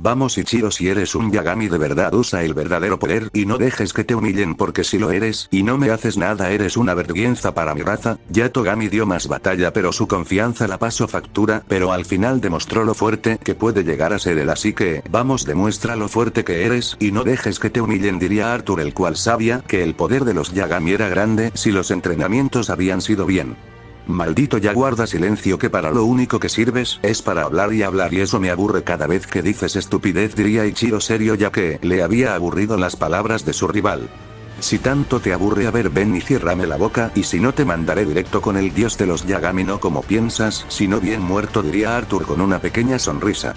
Vamos Ichiro, si eres un Yagami de verdad usa el verdadero poder y no dejes que te humillen, porque si lo eres y no me haces nada eres una vergüenza para mi raza. Ya Togami dio más batalla pero su confianza la pasó factura, pero al final demostró lo fuerte que puede llegar a ser él, así que vamos, demuestra lo fuerte que eres y no dejes que te humillen, diría Arthur, el cual sabía que el poder de los Yagami era grande si los entrenamientos habían sido bien. Maldito, ya guarda silencio, que para lo único que sirves es para hablar y eso me aburre cada vez que dices estupidez, diría Ichiro serio, ya que le había aburrido las palabras de su rival. Si tanto te aburre, a ver, ven y ciérrame la boca, y si no te mandaré directo con el dios de los Yagami, no como piensas, sino bien muerto, diría Arthur con una pequeña sonrisa.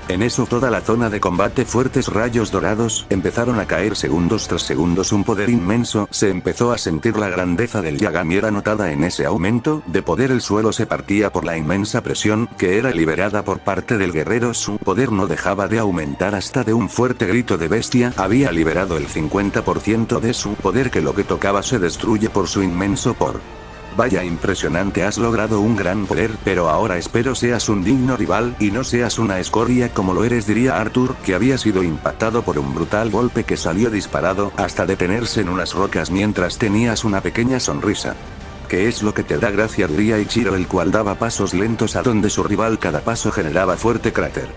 En eso toda la zona de combate fuertes rayos dorados empezaron a caer segundos tras segundos, un poder inmenso, se empezó a sentir la grandeza del Yagami era notada en ese aumento de poder, el suelo se partía por la inmensa presión que era liberada por parte del guerrero, su poder no dejaba de aumentar hasta de un fuerte grito de bestia, había liberado el 50% de su poder que lo que tocaba se destruye por su inmenso poder. Vaya impresionante, has logrado un gran poder, pero ahora espero seas un digno rival, y no seas una escoria como lo eres, diría Arthur, que había sido impactado por un brutal golpe que salió disparado, hasta detenerse en unas rocas mientras tenías una pequeña sonrisa. ¿Qué es lo que te da gracia?, diría Ichiro, el cual daba pasos lentos a donde su rival cada paso generaba fuerte cráter.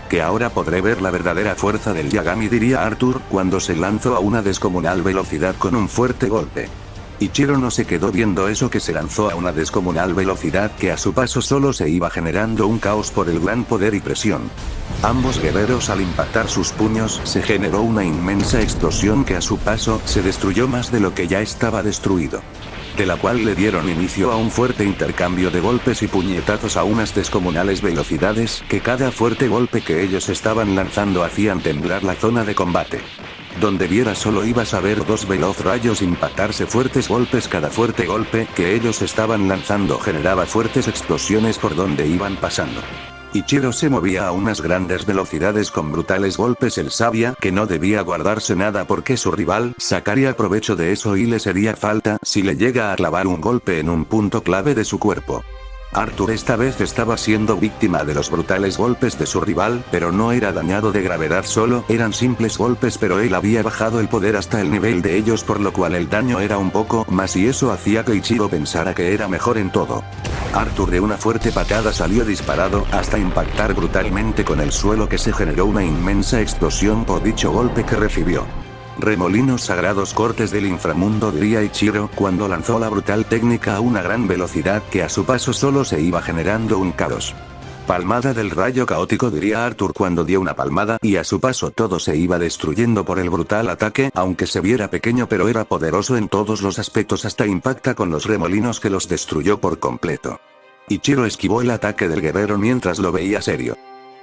Que ahora podré ver la verdadera fuerza del Yagami, diría Arthur, cuando se lanzó a una descomunal velocidad con un fuerte golpe. Ichiro no se quedó viendo eso, que se lanzó a una descomunal velocidad que a su paso solo se iba generando un caos por el gran poder y presión. Ambos guerreros al impactar sus puños se generó una inmensa explosión que a su paso se destruyó más de lo que ya estaba destruido. De la cual le dieron inicio a un fuerte intercambio de golpes y puñetazos a unas descomunales velocidades que cada fuerte golpe que ellos estaban lanzando hacían temblar la zona de combate. Donde viera solo ibas a ver dos veloz rayos impactarse, fuertes golpes, cada fuerte golpe que ellos estaban lanzando generaba fuertes explosiones por donde iban pasando. Ichiro se movía a unas grandes velocidades con brutales golpes, él sabía que no debía guardarse nada porque su rival sacaría provecho de eso y le sería falta si le llega a clavar un golpe en un punto clave de su cuerpo. Arthur esta vez estaba siendo víctima de los brutales golpes de su rival, pero no era dañado de gravedad, solo eran simples golpes, pero él había bajado el poder hasta el nivel de ellos, por lo cual el daño era un poco más y eso hacía que Ichiro pensara que era mejor en todo. Arthur de una fuerte patada salió disparado hasta impactar brutalmente con el suelo, que se generó una inmensa explosión por dicho golpe que recibió. Remolinos sagrados, cortes del inframundo, diría Ichiro, cuando lanzó la brutal técnica a una gran velocidad que a su paso solo se iba generando un caos. Palmada del rayo caótico, diría Arthur, cuando dio una palmada y a su paso todo se iba destruyendo por el brutal ataque, aunque se viera pequeño pero era poderoso en todos los aspectos, hasta impacta con los remolinos que los destruyó por completo. Ichiro esquivó el ataque del guerrero mientras lo veía serio.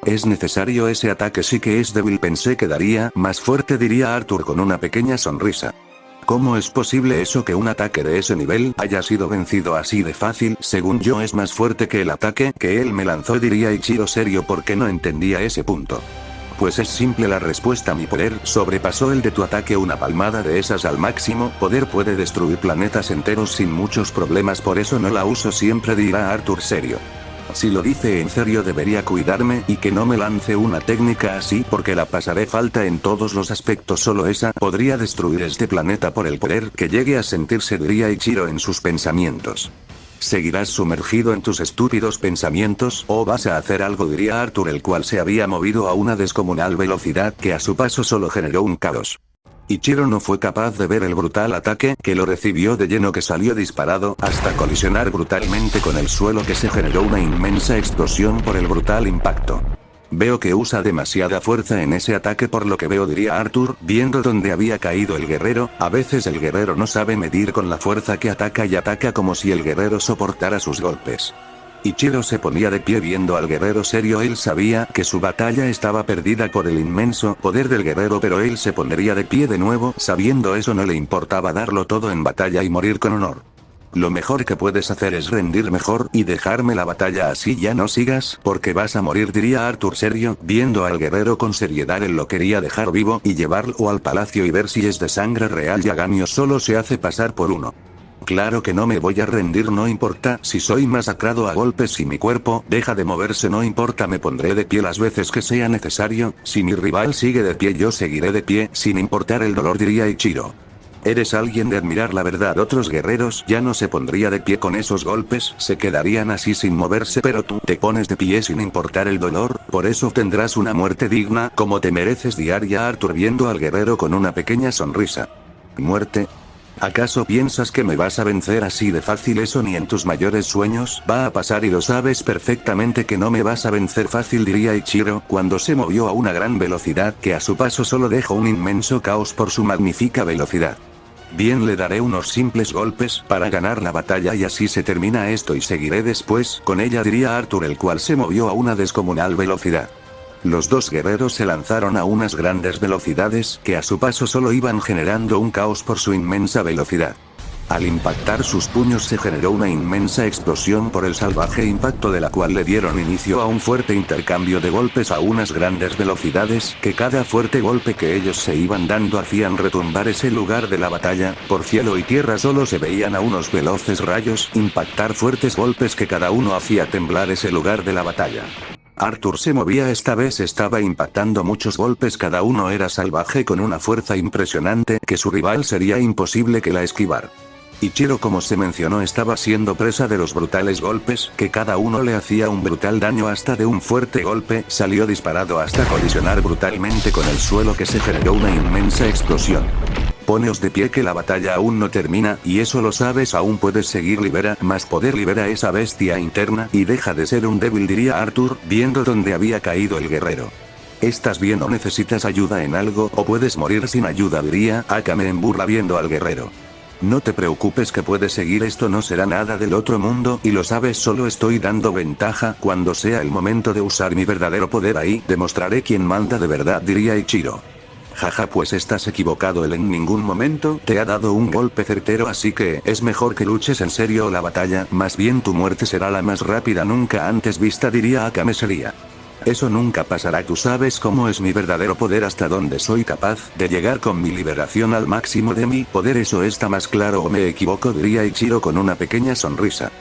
Es necesario ese ataque, sí que es débil, pensé que daría más fuerte, diría Arthur con una pequeña sonrisa. ¿Cómo es posible eso, que un ataque de ese nivel haya sido vencido así de fácil? Según yo es más fuerte que el ataque que él me lanzó, diría Ichiro serio porque no entendía ese punto. Pues es simple la respuesta, mi poder sobrepasó el de tu ataque, una palmada de esas al máximo poder puede destruir planetas enteros sin muchos problemas, por eso no la uso siempre, dirá Arthur serio. Si lo dice en serio debería cuidarme y que no me lance una técnica así porque la pasaré falta en todos los aspectos, solo esa podría destruir este planeta por el poder que llegue a sentirse, diría Ichiro en sus pensamientos. ¿Seguirás sumergido en tus estúpidos pensamientos o vas a hacer algo?, diría Arthur, el cual se había movido a una descomunal velocidad que a su paso solo generó un caos. Ichiro no fue capaz de ver el brutal ataque que lo recibió de lleno, que salió disparado hasta colisionar brutalmente con el suelo, que se generó una inmensa explosión por el brutal impacto. Veo que usa demasiada fuerza en ese ataque por lo que veo, diría Arthur, viendo dónde había caído el guerrero. A veces el guerrero no sabe medir con la fuerza que ataca y ataca como si el guerrero soportara sus golpes. Ichiro se ponía de pie viendo al guerrero serio, él sabía que su batalla estaba perdida por el inmenso poder del guerrero, pero él se pondría de pie de nuevo, sabiendo eso no le importaba darlo todo en batalla y morir con honor. Lo mejor que puedes hacer es rendir mejor y dejarme la batalla, así ya no sigas porque vas a morir, diría Arthur serio, viendo al guerrero con seriedad. Él lo quería dejar vivo y llevarlo al palacio y ver si es de sangre real. Yagami o solo se hace pasar por uno. Claro que no me voy a rendir, no importa si soy masacrado a golpes y mi cuerpo deja de moverse, no importa, me pondré de pie las veces que sea necesario. Si mi rival sigue de pie yo seguiré de pie sin importar el dolor, diría Ichiro. Eres alguien de admirar, la verdad. Otros guerreros ya no se pondría de pie con esos golpes, se quedarían así sin moverse, pero tú te pones de pie sin importar el dolor, por eso tendrás una muerte digna como te mereces, diría Arthur viendo al guerrero con una pequeña sonrisa. ¿Muerte? ¿Acaso piensas que me vas a vencer así de fácil? Eso ni en tus mayores sueños va a pasar y lo sabes perfectamente que no me vas a vencer fácil, diría Ichiro, cuando se movió a una gran velocidad que a su paso solo dejó un inmenso caos por su magnífica velocidad. Bien, le daré unos simples golpes para ganar la batalla y así se termina esto y seguiré después con ella, diría Arthur, el cual se movió a una descomunal velocidad. Los dos guerreros se lanzaron a unas grandes velocidades que a su paso solo iban generando un caos por su inmensa velocidad. Al impactar sus puños se generó una inmensa explosión por el salvaje impacto de la cual le dieron inicio a un fuerte intercambio de golpes a unas grandes velocidades que cada fuerte golpe que ellos se iban dando hacían retumbar ese lugar de la batalla. Por cielo y tierra solo se veían a unos veloces rayos impactar fuertes golpes que cada uno hacía temblar ese lugar de la batalla. Arthur se movía, esta vez estaba impactando muchos golpes, cada uno era salvaje con una fuerza impresionante que su rival sería imposible que la esquivar. Ichiro, como se mencionó, estaba siendo presa de los brutales golpes, que cada uno le hacía un brutal daño. Hasta de un fuerte golpe salió disparado hasta colisionar brutalmente con el suelo, que se generó una inmensa explosión. Poneos de pie que la batalla aún no termina, y eso lo sabes, aún puedes seguir. Libera más poder, libera esa bestia interna, y deja de ser un débil, diría Arthur, viendo dónde había caído el guerrero. ¿Estás bien o necesitas ayuda en algo, o puedes morir sin ayuda?, diría Akame en burla viendo al guerrero. No te preocupes que puedes seguir, esto no será nada del otro mundo, y lo sabes, solo estoy dando ventaja. Cuando sea el momento de usar mi verdadero poder, ahí demostraré quién manda de verdad, diría Ichiro. Jaja, pues estás equivocado, él en ningún momento te ha dado un golpe certero, así que es mejor que luches en serio la batalla, más bien tu muerte será la más rápida nunca antes vista, diría Akame seria. Eso nunca pasará, tú sabes cómo es mi verdadero poder, hasta dónde soy capaz de llegar con mi liberación al máximo de mi poder, eso está más claro, o me equivoco, diría Ichiro con una pequeña sonrisa.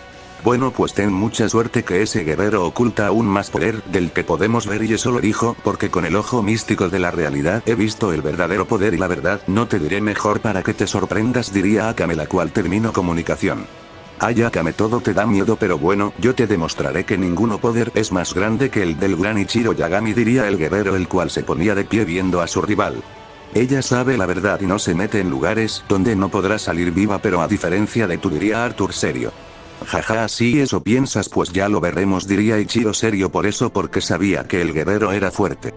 Bueno, pues ten mucha suerte, que ese guerrero oculta aún más poder del que podemos ver, y eso lo dijo porque con el ojo místico de la realidad he visto el verdadero poder, y la verdad no te diré mejor para que te sorprendas, diría Akame, la cual terminó comunicación. Ay, Akame, todo te da miedo, pero bueno, yo te demostraré que ninguno poder es más grande que el del gran Ichiro Yagami, diría el guerrero, el cual se ponía de pie viendo a su rival. Ella sabe la verdad y no se mete en lugares donde no podrá salir viva, pero a diferencia de tú, diría Arthur serio. Jaja, si eso piensas, pues ya lo veremos, diría Ichiro serio, por eso, porque sabía que el guerrero era fuerte.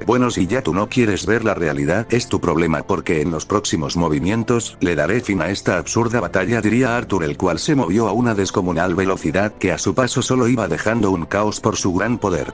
Bueno, si ya tú no quieres ver la realidad, es tu problema, porque en los próximos movimientos le daré fin a esta absurda batalla, diría Arthur, el cual se movió a una descomunal velocidad que a su paso solo iba dejando un caos por su gran poder.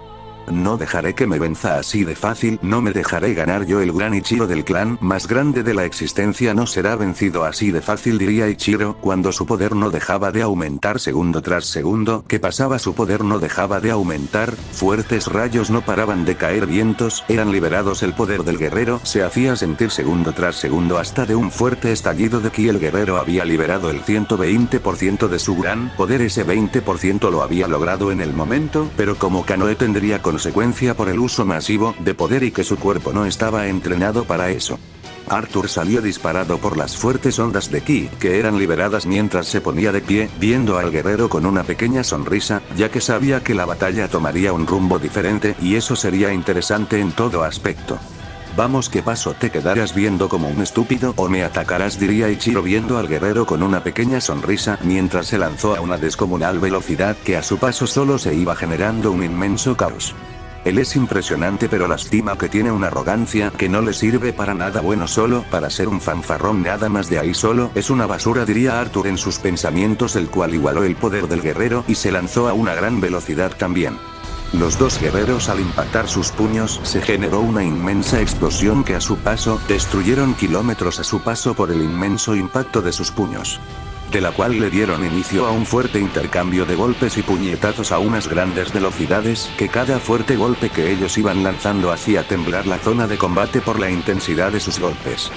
No dejaré que me venza así de fácil, no me dejaré ganar yo, el gran Ichiro del clan más grande de la existencia no será vencido así de fácil, diría Ichiro, cuando su poder no dejaba de aumentar segundo tras segundo que pasaba, su poder no dejaba de aumentar, fuertes rayos no paraban de caer, vientos eran liberados, el poder del guerrero se hacía sentir segundo tras segundo, hasta de un fuerte estallido de ki el guerrero había liberado el 120% de su gran poder, ese 20% lo había logrado en el momento, pero como Kanoe tendría consecuencia por el uso masivo de poder y que su cuerpo no estaba entrenado para eso. Arthur salió disparado por las fuertes ondas de ki que eran liberadas mientras se ponía de pie, viendo al guerrero con una pequeña sonrisa, ya que sabía que la batalla tomaría un rumbo diferente y eso sería interesante en todo aspecto. Vamos, ¿qué pasó? ¿Te quedarás viendo como un estúpido o me atacarás?, diría Ichiro viendo al guerrero con una pequeña sonrisa mientras se lanzó a una descomunal velocidad que a su paso solo se iba generando un inmenso caos. Él es impresionante, pero lastima que tiene una arrogancia que no le sirve para nada bueno, solo para ser un fanfarrón, nada más, de ahí solo es una basura, diría Arthur en sus pensamientos, el cual igualó el poder del guerrero y se lanzó a una gran velocidad también. Los dos guerreros, al impactar sus puños, se generó una inmensa explosión que a su paso destruyeron kilómetros a su paso por el inmenso impacto de sus puños, de la cual le dieron inicio a un fuerte intercambio de golpes y puñetazos a unas grandes velocidades que cada fuerte golpe que ellos iban lanzando hacía temblar la zona de combate por la intensidad de sus golpes.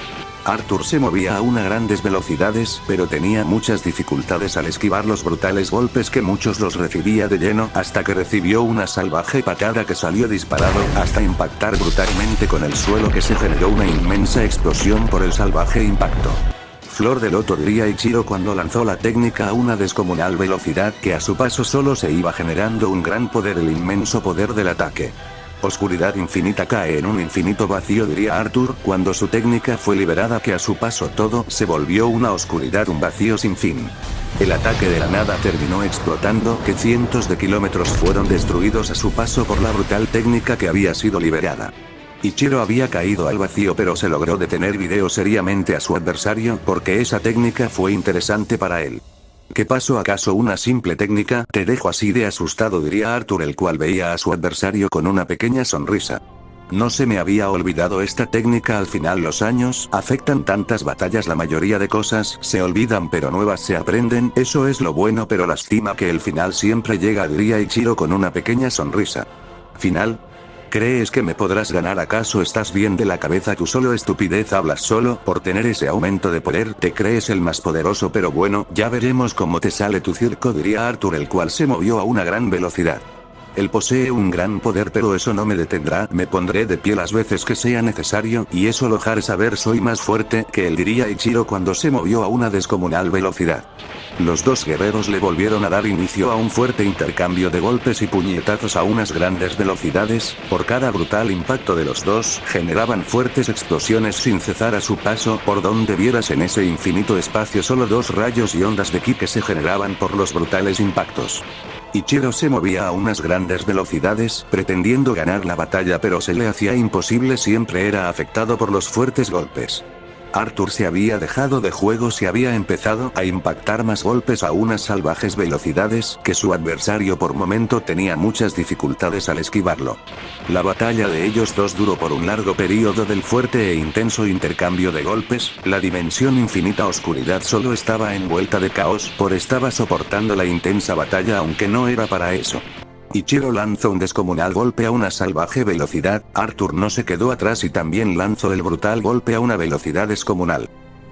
Arthur se movía a unas grandes velocidades, pero tenía muchas dificultades al esquivar los brutales golpes que muchos los recibía de lleno, hasta que recibió una salvaje patada que salió disparado hasta impactar brutalmente con el suelo, que se generó una inmensa explosión por el salvaje impacto. Flor de loto, diría Ichiro cuando lanzó la técnica a una descomunal velocidad que a su paso solo se iba generando un gran poder, el inmenso poder del ataque. Oscuridad infinita cae en un infinito vacío, diría Arthur cuando su técnica fue liberada, que a su paso todo se volvió una oscuridad, un vacío sin fin. El ataque de la nada terminó explotando, que cientos de kilómetros fueron destruidos a su paso por la brutal técnica que había sido liberada. Ichiro había caído al vacío, pero se logró detener seriamente a su adversario porque esa técnica fue interesante para él. ¿Qué pasó? ¿Acaso una simple técnica? Te dejo así de asustado, diría Arthur, el cual veía a su adversario con una pequeña sonrisa. No se me había olvidado esta técnica. Al final los años afectan tantas batallas, la mayoría de cosas se olvidan pero nuevas se aprenden, eso es lo bueno, pero lastima que el final siempre llega, diría Ichiro con una pequeña sonrisa. ¿Final? ¿Crees que me podrás ganar? ¿Acaso estás bien de la cabeza? Tú solo estupidez hablas, solo por tener ese aumento de poder te crees el más poderoso, pero bueno, ya veremos cómo te sale tu circo, diría Arthur, el cual se movió a una gran velocidad. Él posee un gran poder, pero eso no me detendrá, me pondré de pie las veces que sea necesario, y eso lo haré saber, soy más fuerte que él, diría Ichiro cuando se movió a una descomunal velocidad. Los dos guerreros le volvieron a dar inicio a un fuerte intercambio de golpes y puñetazos a unas grandes velocidades, por cada brutal impacto de los dos, generaban fuertes explosiones sin cesar a su paso, por donde vieras en ese infinito espacio solo dos rayos y ondas de ki que se generaban por los brutales impactos. Ichiro se movía a unas grandes velocidades, pretendiendo ganar la batalla, pero se le hacía imposible, siempre era afectado por los fuertes golpes. Arthur se había dejado de juego, se había empezado a impactar más golpes a unas salvajes velocidades, que su adversario por momento tenía muchas dificultades al esquivarlo. La batalla de ellos dos duró por un largo periodo del fuerte e intenso intercambio de golpes, la dimensión infinita oscuridad solo estaba envuelta de caos, estaba soportando la intensa batalla aunque no era para eso. Ichiro lanzó un descomunal golpe a una salvaje velocidad, Arthur no se quedó atrás y también lanzó el brutal golpe a una velocidad descomunal.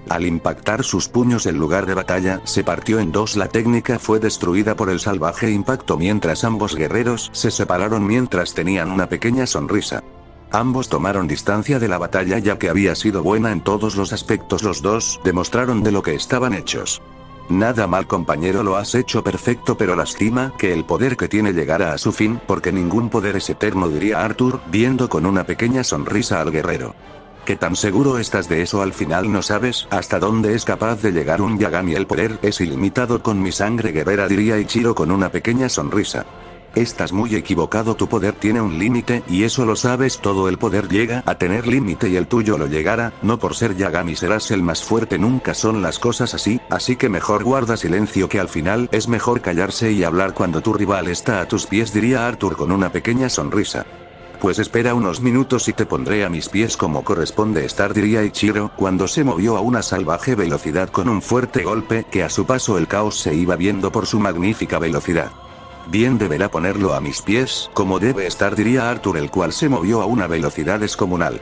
Al impactar sus puños el lugar de batalla se partió en dos, la técnica fue destruida por el salvaje impacto mientras ambos guerreros se separaron mientras tenían una pequeña sonrisa. Ambos tomaron distancia de la batalla ya que había sido buena en todos los aspectos, los dos demostraron de lo que estaban hechos. Nada mal, compañero, lo has hecho perfecto, pero lastima que el poder que tiene llegara a su fin, porque ningún poder es eterno, diría Arthur, viendo con una pequeña sonrisa al guerrero. ¿Qué tan seguro estás de eso? Al final no sabes hasta dónde es capaz de llegar un Yagami, el poder es ilimitado con mi sangre guerrera, diría Ichiro con una pequeña sonrisa. Estás muy equivocado, tu poder tiene un límite, y eso lo sabes todo, el poder llega a tener límite y el tuyo lo llegará, no por ser Yagami serás el más fuerte, nunca son las cosas así, así que mejor guarda silencio, que al final es mejor callarse y hablar cuando tu rival está a tus pies, diría Arthur con una pequeña sonrisa. Pues espera unos minutos y te pondré a mis pies como corresponde estar, diría Ichiro, cuando se movió a una salvaje velocidad con un fuerte golpe, que a su paso el caos se iba viendo por su magnífica velocidad. Bien, deberá ponerlo a mis pies, como debe estar, diría Arthur, el cual se movió a una velocidad descomunal.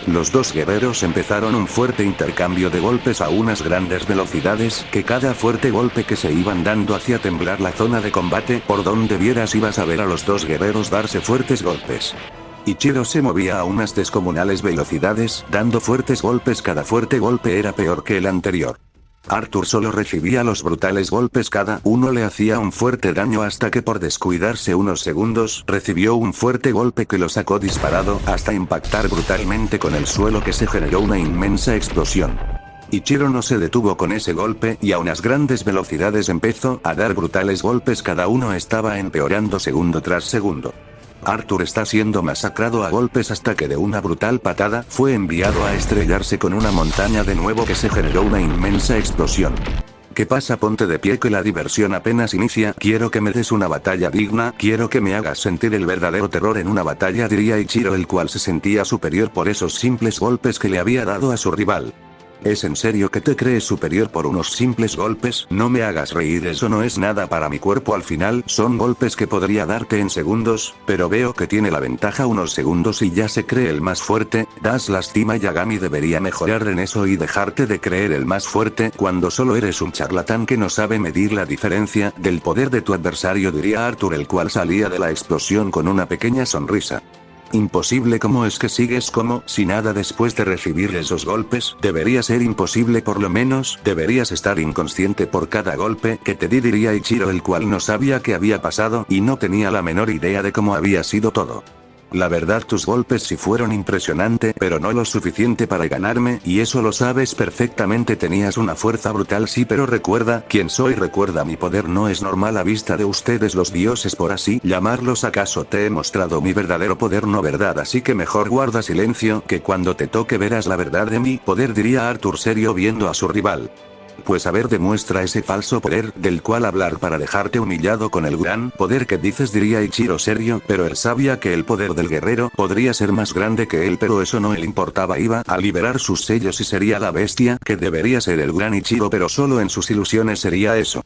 Los dos guerreros empezaron un fuerte intercambio de golpes a unas grandes velocidades, que cada fuerte golpe que se iban dando hacía temblar la zona de combate, por donde vieras ibas a ver a los dos guerreros darse fuertes golpes. Ichiro se movía a unas descomunales velocidades, dando fuertes golpes, cada fuerte golpe era peor que el anterior. Arthur solo recibía los brutales golpes, cada uno le hacía un fuerte daño hasta que por descuidarse unos segundos recibió un fuerte golpe que lo sacó disparado hasta impactar brutalmente con el suelo, que se generó una inmensa explosión. Ichiro no se detuvo con ese golpe y a unas grandes velocidades empezó a dar brutales golpes, cada uno estaba empeorando segundo tras segundo. Arthur está siendo masacrado a golpes hasta que de una brutal patada fue enviado a estrellarse con una montaña de nuevo, que se generó una inmensa explosión. ¿Qué pasa? Ponte de pie que la diversión apenas inicia, quiero que me des una batalla digna, quiero que me hagas sentir el verdadero terror en una batalla, diría Ichiro, el cual se sentía superior por esos simples golpes que le había dado a su rival. ¿Es en serio que te crees superior por unos simples golpes? No me hagas reír, eso no es nada para mi cuerpo, al final son golpes que podría darte en segundos, pero veo que tiene la ventaja unos segundos y ya se cree el más fuerte, das lástima, Yagami debería mejorar en eso y dejarte de creer el más fuerte cuando solo eres un charlatán que no sabe medir la diferencia del poder de tu adversario, diría Arthur, el cual salía de la explosión con una pequeña sonrisa. Imposible, ¿cómo es que sigues como si nada después de recibir esos golpes? Debería ser imposible, por lo menos deberías estar inconsciente por cada golpe que te di, diría Ichiro, el cual no sabía qué había pasado y no tenía la menor idea de cómo había sido todo. La verdad, tus golpes sí fueron impresionante, pero no lo suficiente para ganarme, y eso lo sabes perfectamente. Tenías una fuerza brutal, sí, pero recuerda quién soy, recuerda mi poder no es normal a vista de ustedes los dioses, por así llamarlos. ¿Acaso te he mostrado mi verdadero poder? No, ¿verdad? Así que mejor guarda silencio, que cuando te toque verás la verdad de mi poder, diría Arthur serio viendo a su rival. pues a ver, demuestra ese falso poder del cual hablar para dejarte humillado con el gran poder que dices, diría Ichiro serio, pero él sabía que el poder del guerrero podría ser más grande que él, pero eso no le importaba, iba a liberar sus sellos y sería la bestia que debería ser el gran Ichiro, pero solo en sus ilusiones sería eso.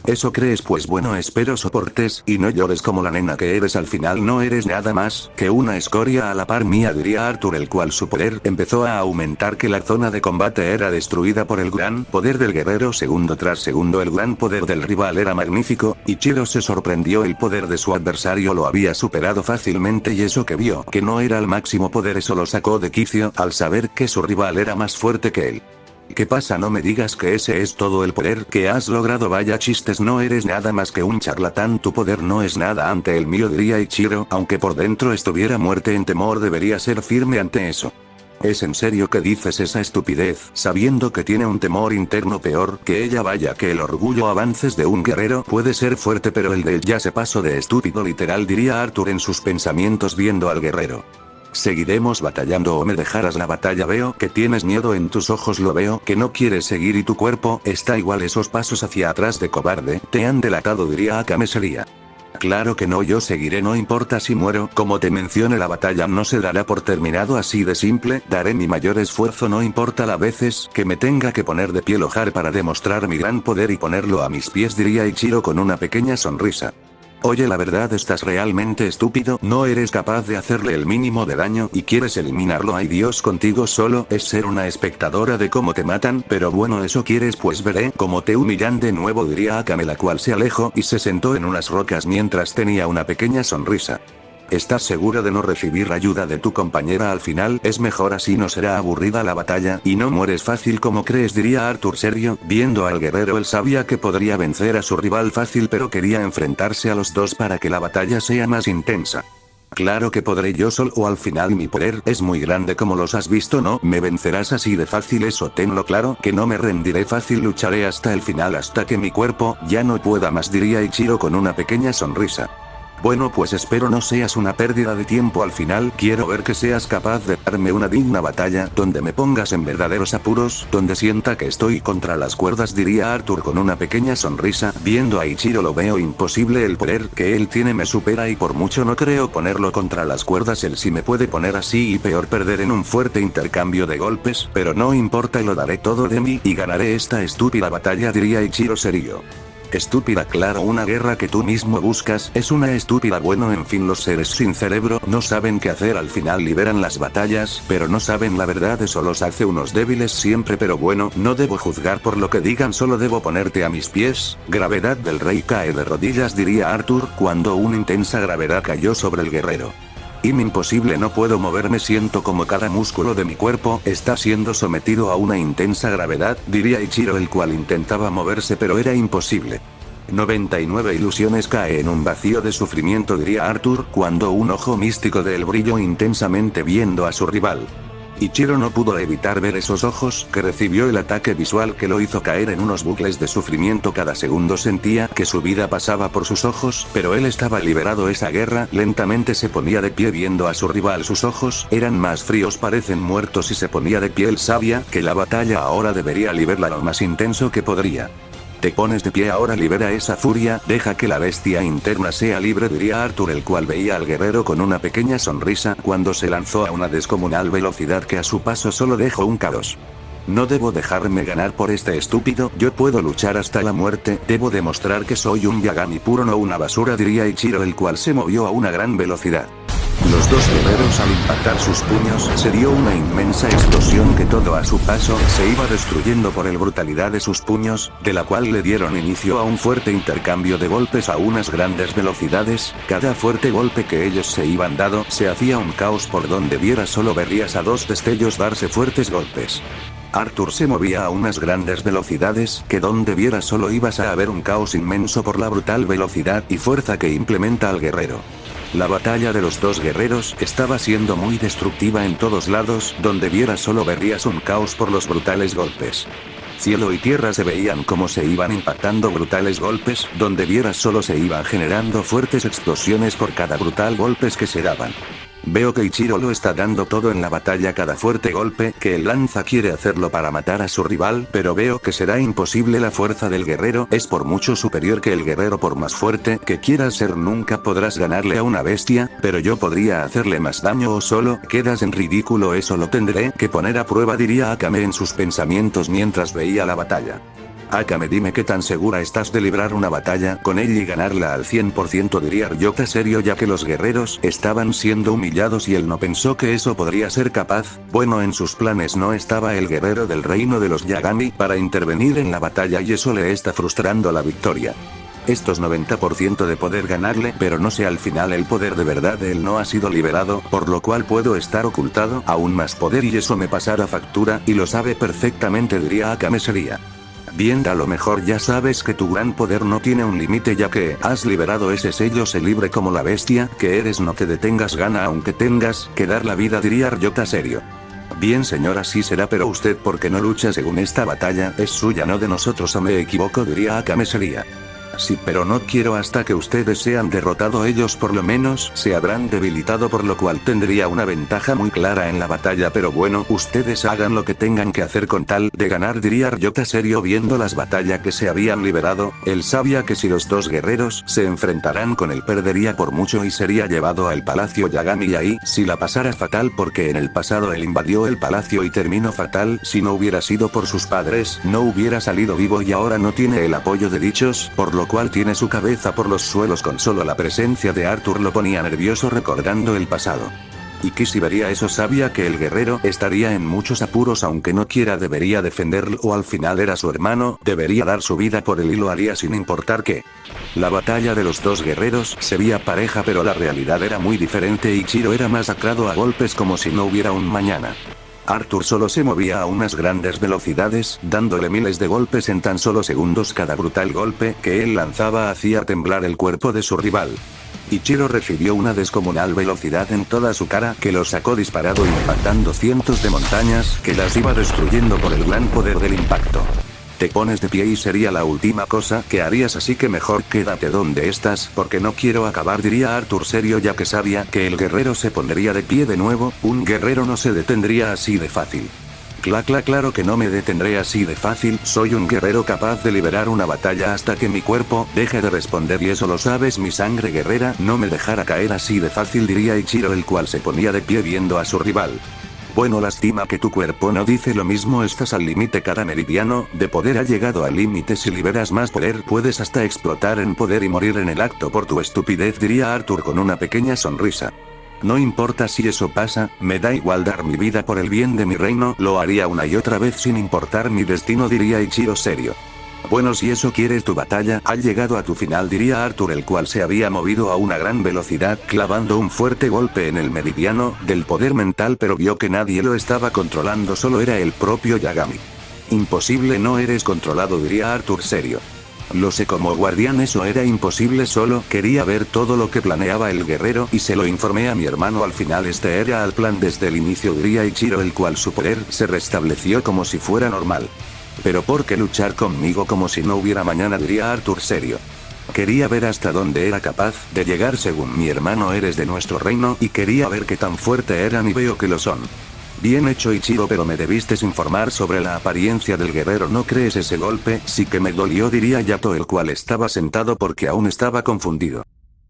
¿Eso crees? Pues bueno, espero soportes y no llores como la nena que eres, al final no eres nada más que una escoria a la par mía, diría Arthur, el cual su poder empezó a aumentar, que la zona de combate era destruida por el gran poder del guerrero. Segundo tras segundo el gran poder del rival era magnífico. Ichiro se sorprendió, el poder de su adversario lo había superado fácilmente, y eso que vio que no era el máximo poder, eso lo sacó de quicio al saber que su rival era más fuerte que él. ¿Qué pasa? No me digas que ese es todo el poder que has logrado, vaya chistes, no eres nada más que un charlatán, tu poder no es nada ante el mío, diría Ichiro, aunque por dentro estuviera muerte en temor, debería ser firme ante eso. ¿Es en serio que dices esa estupidez, sabiendo que tiene un temor interno peor que ella? Vaya que el orgullo avances de un guerrero puede ser fuerte, pero el de él ya se pasó de estúpido literal, diría Arthur en sus pensamientos viendo al guerrero. ¿Seguiremos batallando o me dejarás la batalla? Veo que tienes miedo en tus ojos, lo veo que no quieres seguir y tu cuerpo está igual, esos pasos hacia atrás de cobarde te han delatado, diría Akame seria. Claro que no, yo seguiré, no importa si muero, como te mencioné, la batalla no se dará por terminado así de simple, daré mi mayor esfuerzo, no importa las veces que me tenga que poner de pie Lohar para demostrar mi gran poder y ponerlo a mis pies, diría Ichiro con una pequeña sonrisa. Oye, la verdad estás realmente estúpido, no eres capaz de hacerle el mínimo de daño y quieres eliminarlo. Ay Dios, contigo solo es ser una espectadora de cómo te matan, pero bueno, eso quieres, pues veré cómo te humillan de nuevo, diría Akame, la cual se alejó y se sentó en unas rocas mientras tenía una pequeña sonrisa. ¿Estás segura de no recibir ayuda de tu compañera? Al final es mejor así, no será aburrida la batalla y no mueres fácil como crees, diría Arthur serio, viendo al guerrero. Él sabía que podría vencer a su rival fácil, pero quería enfrentarse a los dos para que la batalla sea más intensa. Claro que podré yo solo, o al final mi poder es muy grande, como los has visto, no me vencerás así de fácil, eso tenlo claro, que no me rendiré fácil, lucharé hasta el final, hasta que mi cuerpo ya no pueda más, diría Ichiro con una pequeña sonrisa. Bueno, pues espero no seas una pérdida de tiempo, al final quiero ver que seas capaz de darme una digna batalla, donde me pongas en verdaderos apuros, donde sienta que estoy contra las cuerdas, diría Arthur con una pequeña sonrisa, viendo a Ichiro. Lo veo imposible, el poder que él tiene me supera y por mucho no creo ponerlo contra las cuerdas, él sí me puede poner así y peor, perder en un fuerte intercambio de golpes, pero no importa, y lo daré todo de mí y ganaré esta estúpida batalla, diría Ichiro serio. Estúpida, claro, una guerra que tú mismo buscas es una estúpida. Bueno, en fin, los seres sin cerebro no saben qué hacer, al final liberan las batallas, pero no saben la verdad, eso los hace unos débiles siempre, pero bueno, no debo juzgar por lo que digan, solo debo ponerte a mis pies. Gravedad del rey, cae de rodillas, diría Arthur, cuando una intensa gravedad cayó sobre el guerrero. Imposible, no puedo moverme, siento como cada músculo de mi cuerpo está siendo sometido a una intensa gravedad, diría Ichiro, el cual intentaba moverse pero era imposible. 99 ilusiones, cae en un vacío de sufrimiento, diría Arthur, cuando un ojo místico de él brilló intensamente viendo a su rival. Ichiro no pudo evitar ver esos ojos, que recibió el ataque visual que lo hizo caer en unos bucles de sufrimiento. Cada segundo sentía que su vida pasaba por sus ojos, pero él estaba liberado. Esa guerra lentamente se ponía de pie viendo a su rival, sus ojos eran más fríos, parecen muertos, y se ponía de pie. Él sabía que la batalla ahora debería liberarla lo más intenso que podría. Te pones de pie ahora, libera esa furia, deja que la bestia interna sea libre, diría Arthur, el cual veía al guerrero con una pequeña sonrisa cuando se lanzó a una descomunal velocidad que a su paso solo dejó un caos. No debo dejarme ganar por este estúpido, yo puedo luchar hasta la muerte, debo demostrar que soy un Yagami puro, no una basura, diría Ichiro, el cual se movió a una gran velocidad. Los dos guerreros, al impactar sus puños, se dio una inmensa explosión que todo a su paso se iba destruyendo por la brutalidad de sus puños, de la cual le dieron inicio a un fuerte intercambio de golpes a unas grandes velocidades. Cada fuerte golpe que ellos se iban dando se hacía un caos, por donde viera solo verías a dos destellos darse fuertes golpes. Arthur se movía a unas grandes velocidades, que donde viera solo ibas a ver un caos inmenso por la brutal velocidad y fuerza que implementa al guerrero. La batalla de los dos guerreros estaba siendo muy destructiva en todos lados, donde vieras solo verías un caos por los brutales golpes. Cielo y tierra se veían como se iban impactando brutales golpes, donde vieras solo se iban generando fuertes explosiones por cada brutal golpes que se daban. Veo que Ichiro lo está dando todo en la batalla, cada fuerte golpe que él lanza quiere hacerlo para matar a su rival, pero veo que será imposible. La fuerza del guerrero es por mucho superior que el guerrero. Por más fuerte que quieras ser nunca podrás ganarle a una bestia, pero yo podría hacerle más daño o solo quedas en ridículo. Eso lo tendré que poner a prueba, diría Akame en sus pensamientos mientras veía la batalla. Akame, dime qué tan segura estás de librar una batalla con él y ganarla al 100%, diría Ryota serio, ya que los guerreros estaban siendo humillados y él no pensó que eso podría ser capaz. Bueno, en sus planes no estaba el guerrero del reino de los Yagami para intervenir en la batalla y eso le está frustrando la victoria. Estos 90% de poder ganarle, pero no sé, al final el poder de verdad de él no ha sido liberado, por lo cual puedo estar ocultado aún más poder y eso me pasará factura, y lo sabe perfectamente, diría Akame seria. Bien, a lo mejor ya sabes que tu gran poder no tiene un límite ya que has liberado ese sello. Sé libre como la bestia que eres, no te detengas, gana aunque tengas que dar la vida, diría Ryota serio. Bien señor, así será, pero usted ¿por qué no lucha? Según esta batalla es suya, no de nosotros, o me equivoco, diría Akame seria. Sí, pero no quiero hasta que ustedes sean derrotado, ellos por lo menos se habrán debilitado, por lo cual tendría una ventaja muy clara en la batalla, pero bueno, ustedes hagan lo que tengan que hacer con tal de ganar, diría Ryota serio. Viendo las batallas que se habían liberado, él sabía que si los dos guerreros se enfrentarán con él perdería por mucho y sería llevado al palacio Yagami y ahí si la pasara fatal, porque en el pasado él invadió el palacio y terminó fatal. Si no hubiera sido por sus padres no hubiera salido vivo y ahora no tiene el apoyo de dichos, por lo cual tiene su cabeza por los suelos. Con solo la presencia de Arthur lo ponía nervioso recordando el pasado. Y que si vería eso sabía que el guerrero estaría en muchos apuros, aunque no quiera debería defenderlo, o al final era su hermano, debería dar su vida por él y lo haría sin importar qué. La batalla de los dos guerreros se veía pareja, pero la realidad era muy diferente. Ichiro era masacrado a golpes como si no hubiera un mañana. Arthur solo se movía a unas grandes velocidades, dándole miles de golpes en tan solo segundos. Cada brutal golpe que él lanzaba hacía temblar el cuerpo de su rival. Ichiro recibió una descomunal velocidad en toda su cara que lo sacó disparado, impactando cientos de montañas que las iba destruyendo por el gran poder del impacto. Te pones de pie y sería la última cosa que harías, así que mejor quédate donde estás porque no quiero acabar, diría Arthur serio, ya que sabía que el guerrero se pondría de pie de nuevo. Un guerrero no se detendría así de fácil. Claro que no me detendré así de fácil, soy un guerrero capaz de liberar una batalla hasta que mi cuerpo deje de responder y eso lo sabes, mi sangre guerrera no me dejará caer así de fácil, diría Ichiro, el cual se ponía de pie viendo a su rival. Bueno, lástima que tu cuerpo no dice lo mismo, estás al límite, cada meridiano de poder ha llegado al límite, si liberas más poder puedes hasta explotar en poder y morir en el acto por tu estupidez, diría Arthur con una pequeña sonrisa. No importa si eso pasa, me da igual dar mi vida por el bien de mi reino, lo haría una y otra vez sin importar mi destino, diría Ichiro serio. Bueno, si eso quieres, tu batalla ha llegado a tu final, diría Arthur, el cual se había movido a una gran velocidad clavando un fuerte golpe en el meridiano del poder mental, pero vio que nadie lo estaba controlando, solo era el propio Yagami. Imposible, no eres controlado, diría Arthur serio. Lo sé, como guardián eso era imposible, solo quería ver todo lo que planeaba el guerrero y se lo informé a mi hermano, al final este era el plan desde el inicio, diría Ichiro, el cual su poder se restableció como si fuera normal. Pero ¿por qué luchar conmigo como si no hubiera mañana?, diría Arthur serio. Quería ver hasta dónde era capaz de llegar, según mi hermano eres de nuestro reino y quería ver qué tan fuerte eran y veo que lo son. Bien hecho, Ichiro, pero me debiste informar sobre la apariencia del guerrero, ¿no crees? Ese golpe sí que me dolió, diría Yato, el cual estaba sentado porque aún estaba confundido.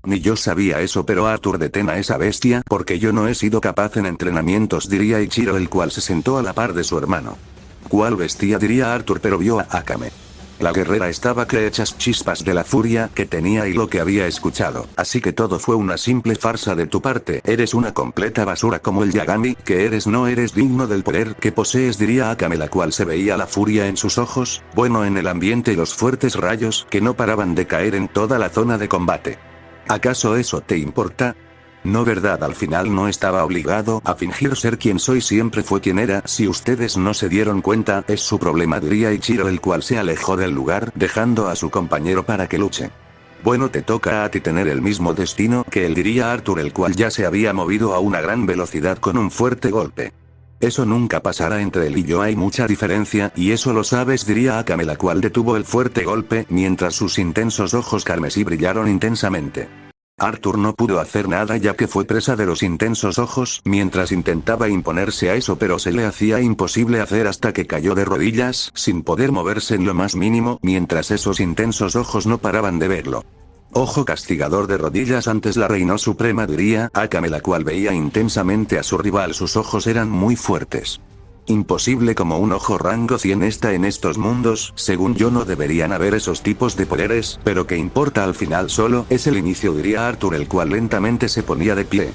Ni yo sabía eso, pero Arthur, detén a esa bestia porque yo no he sido capaz en entrenamientos, diría Ichiro, el cual se sentó a la par de su hermano. ¿Cuál bestia?, diría Arthur, pero vio a Akame. La guerrera estaba que hechas chispas de la furia que tenía y lo que había escuchado, así que todo fue una simple farsa de tu parte, eres una completa basura como el Yagami que eres, no eres digno del poder que posees, diría Akame, la cual se veía la furia en sus ojos, bueno, en el ambiente y los fuertes rayos que no paraban de caer en toda la zona de combate. ¿Acaso eso te importa? No, verdad, al final no estaba obligado a fingir ser quien soy, siempre fue quien era, si ustedes no se dieron cuenta, es su problema, diría Ichiro, el cual se alejó del lugar, dejando a su compañero para que luche. Bueno, te toca a ti tener el mismo destino que él, diría Arthur, el cual ya se había movido a una gran velocidad con un fuerte golpe. Eso nunca pasará, entre él y yo hay mucha diferencia, y eso lo sabes, diría Akame, la cual detuvo el fuerte golpe, mientras sus intensos ojos carmesí brillaron intensamente. Arthur no pudo hacer nada ya que fue presa de los intensos ojos mientras intentaba imponerse a eso, pero se le hacía imposible hacer hasta que cayó de rodillas sin poder moverse en lo más mínimo mientras esos intensos ojos no paraban de verlo. Ojo castigador de rodillas antes la reina suprema, diría Akame, la cual veía intensamente a su rival. Sus ojos eran muy fuertes. Imposible como un ojo rango 100 está en estos mundos. Según yo no deberían haber esos tipos de poderes, pero que importa, al final solo es el inicio, diría Arthur, el cual lentamente se ponía de pie.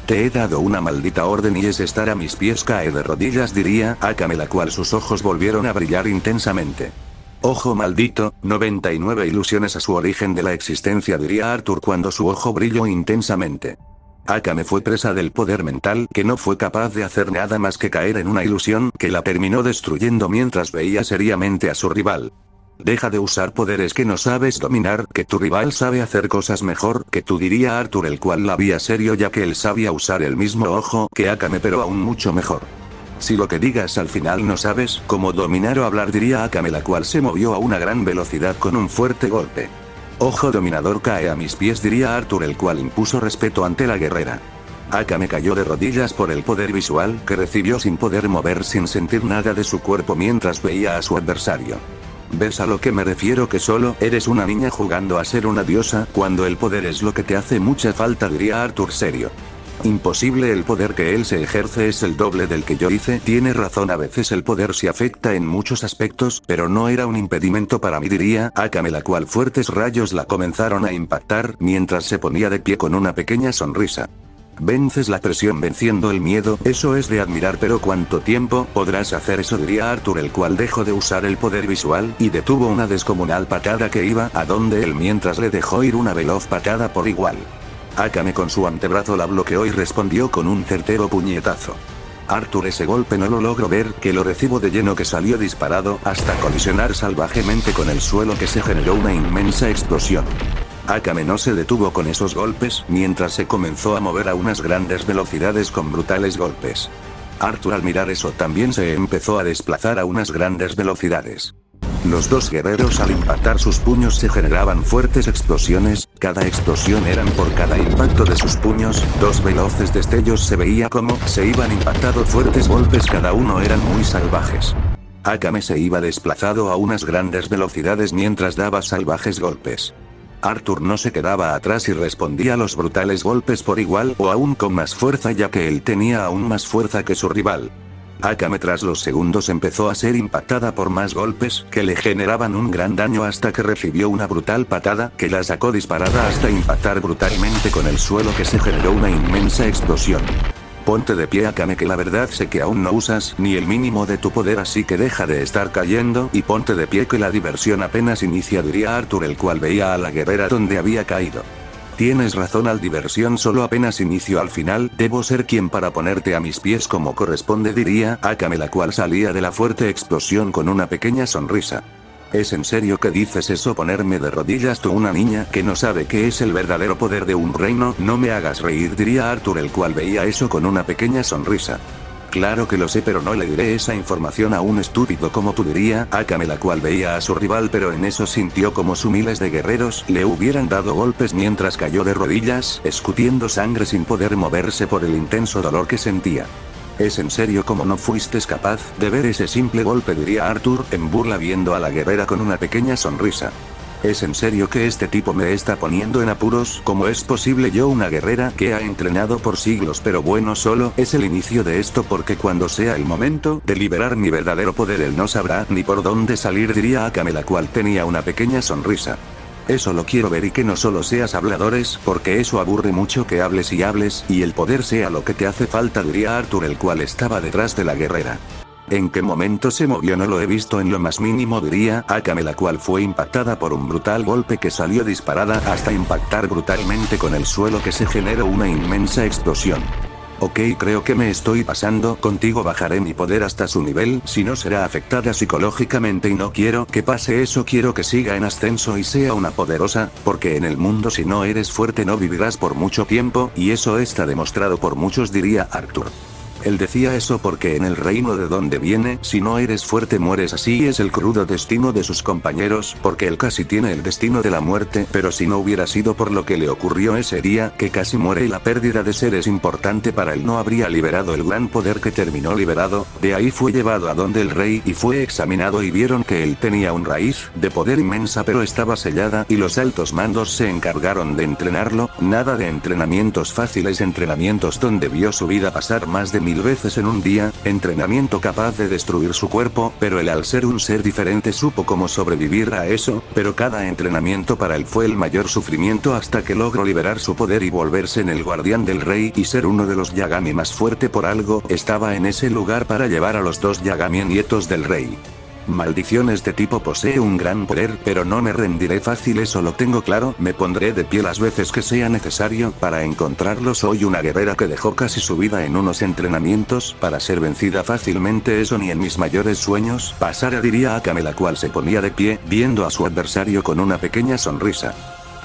Te he dado una maldita orden y es estar a mis pies. Cae de rodillas, diría Akame, la cual sus ojos volvieron a brillar intensamente. Ojo maldito, 99 ilusiones a su origen de la existencia, diría Arthur cuando su ojo brilló intensamente. Akame fue presa del poder mental que no fue capaz de hacer nada más que caer en una ilusión que la terminó destruyendo mientras veía seriamente a su rival. Deja de usar poderes que no sabes dominar, que tu rival sabe hacer cosas mejor que tú, diría Arthur, el cual la veía serio ya que él sabía usar el mismo ojo que Akame pero aún mucho mejor. Si lo que digas al final no sabes cómo dominar o hablar, diría Akame, la cual se movió a una gran velocidad con un fuerte golpe. Ojo dominador, cae a mis pies, diría Arthur, el cual impuso respeto ante la guerrera. Akame cayó de rodillas por el poder visual que recibió sin poder mover, sin sentir nada de su cuerpo mientras veía a su adversario. ¿Ves a lo que me refiero? Que solo eres una niña jugando a ser una diosa cuando el poder es lo que te hace mucha falta, diría Arthur serio. Imposible, el poder que él se ejerce es el doble del que yo hice. Tiene razón, a veces el poder sí afecta en muchos aspectos, pero no era un impedimento para mí, diría Akame, la cual fuertes rayos la comenzaron a impactar mientras se ponía de pie con una pequeña sonrisa. Vences la presión venciendo el miedo, eso es de admirar, pero ¿cuánto tiempo podrás hacer eso?, diría Arthur, el cual dejó de usar el poder visual y detuvo una descomunal patada que iba a donde él mientras le dejó ir una veloz patada por igual. Akame con su antebrazo la bloqueó y respondió con un certero puñetazo. Arthur, ese golpe no lo logró ver, que lo recibo de lleno, que salió disparado hasta colisionar salvajemente con el suelo, que se generó una inmensa explosión. Akame no se detuvo con esos golpes mientras se comenzó a mover a unas grandes velocidades con brutales golpes. Arthur al mirar eso también se empezó a desplazar a unas grandes velocidades. Los dos guerreros al impactar sus puños se generaban fuertes explosiones, cada explosión eran por cada impacto de sus puños, dos veloces destellos, se veía como se iban impactando fuertes golpes, cada uno eran muy salvajes. Akame se iba desplazado a unas grandes velocidades mientras daba salvajes golpes. Arthur no se quedaba atrás y respondía a los brutales golpes por igual o aún con más fuerza, ya que él tenía aún más fuerza que su rival. Akame tras los segundos empezó a ser impactada por más golpes que le generaban un gran daño hasta que recibió una brutal patada que la sacó disparada hasta impactar brutalmente con el suelo, que se generó una inmensa explosión. Ponte de pie, Akame, que la verdad sé que aún no usas ni el mínimo de tu poder, así que deja de estar cayendo y ponte de pie, que la diversión apenas inicia, diría Arthur, el cual veía a la guerrera donde había caído. Tienes razón, al diversión solo apenas inicio, al final debo ser quien para ponerte a mis pies como corresponde, diría Akame, la cual salía de la fuerte explosión con una pequeña sonrisa. ¿Es en serio que dices eso? ¿Ponerme de rodillas? Tú, una niña que no sabe qué es el verdadero poder de un reino. No me hagas reír, diría Arthur, el cual veía eso con una pequeña sonrisa. Claro que lo sé, pero no le diré esa información a un estúpido como tú, diría Akame, la cual veía a su rival, pero en eso sintió como su miles de guerreros le hubieran dado golpes mientras cayó de rodillas, escupiendo sangre sin poder moverse por el intenso dolor que sentía. ¿Es en serio como no fuiste capaz de ver ese simple golpe?, diría Arthur en burla viendo a la guerrera con una pequeña sonrisa. ¿Es en serio que este tipo me está poniendo en apuros? ¿Cómo es posible? Yo, una guerrera que ha entrenado por siglos, pero bueno, solo es el inicio de esto, porque cuando sea el momento de liberar mi verdadero poder él no sabrá ni por dónde salir, diría Akame, la cual tenía una pequeña sonrisa. Eso lo quiero ver, y que no solo seas habladores, porque eso aburre mucho, que hables y hables y el poder sea lo que te hace falta, diría Arthur, el cual estaba detrás de la guerrera. ¿En qué momento se movió? No lo he visto en lo más mínimo, diría Akame, la cual fue impactada por un brutal golpe que salió disparada hasta impactar brutalmente con el suelo, que se generó una inmensa explosión. Ok, creo que me estoy pasando contigo, bajaré mi poder hasta su nivel, si no será afectada psicológicamente y no quiero que pase eso, quiero que siga en ascenso y sea una poderosa, porque en el mundo si no eres fuerte no vivirás por mucho tiempo, y eso está demostrado por muchos, diría Arthur. Él decía eso porque en el reino de donde viene, si no eres fuerte mueres, así es el crudo destino de sus compañeros, porque él casi tiene el destino de la muerte, pero si no hubiera sido por lo que le ocurrió ese día, que casi muere y la pérdida de seres importante para él no habría liberado el gran poder que terminó liberado, de ahí fue llevado a donde el rey y fue examinado y vieron que él tenía una raíz de poder inmensa pero estaba sellada y los altos mandos se encargaron de entrenarlo, nada de entrenamientos fáciles, entrenamientos donde vio su vida pasar más de 1000 veces en un día, entrenamiento capaz de destruir su cuerpo, pero él al ser un ser diferente supo cómo sobrevivir a eso, pero cada entrenamiento para él fue el mayor sufrimiento hasta que logró liberar su poder y volverse en el guardián del rey y ser uno de los Yagami más fuerte por algo, estaba en ese lugar para llevar a los 2 Yagami nietos del rey. Maldición, este tipo posee un gran poder, pero no me rendiré fácil, eso lo tengo claro, me pondré de pie las veces que sea necesario para encontrarlo. Soy una guerrera que dejó casi su vida en unos entrenamientos para ser vencida fácilmente, eso ni en mis mayores sueños pasara, diría Akame, la cual se ponía de pie, viendo a su adversario con una pequeña sonrisa.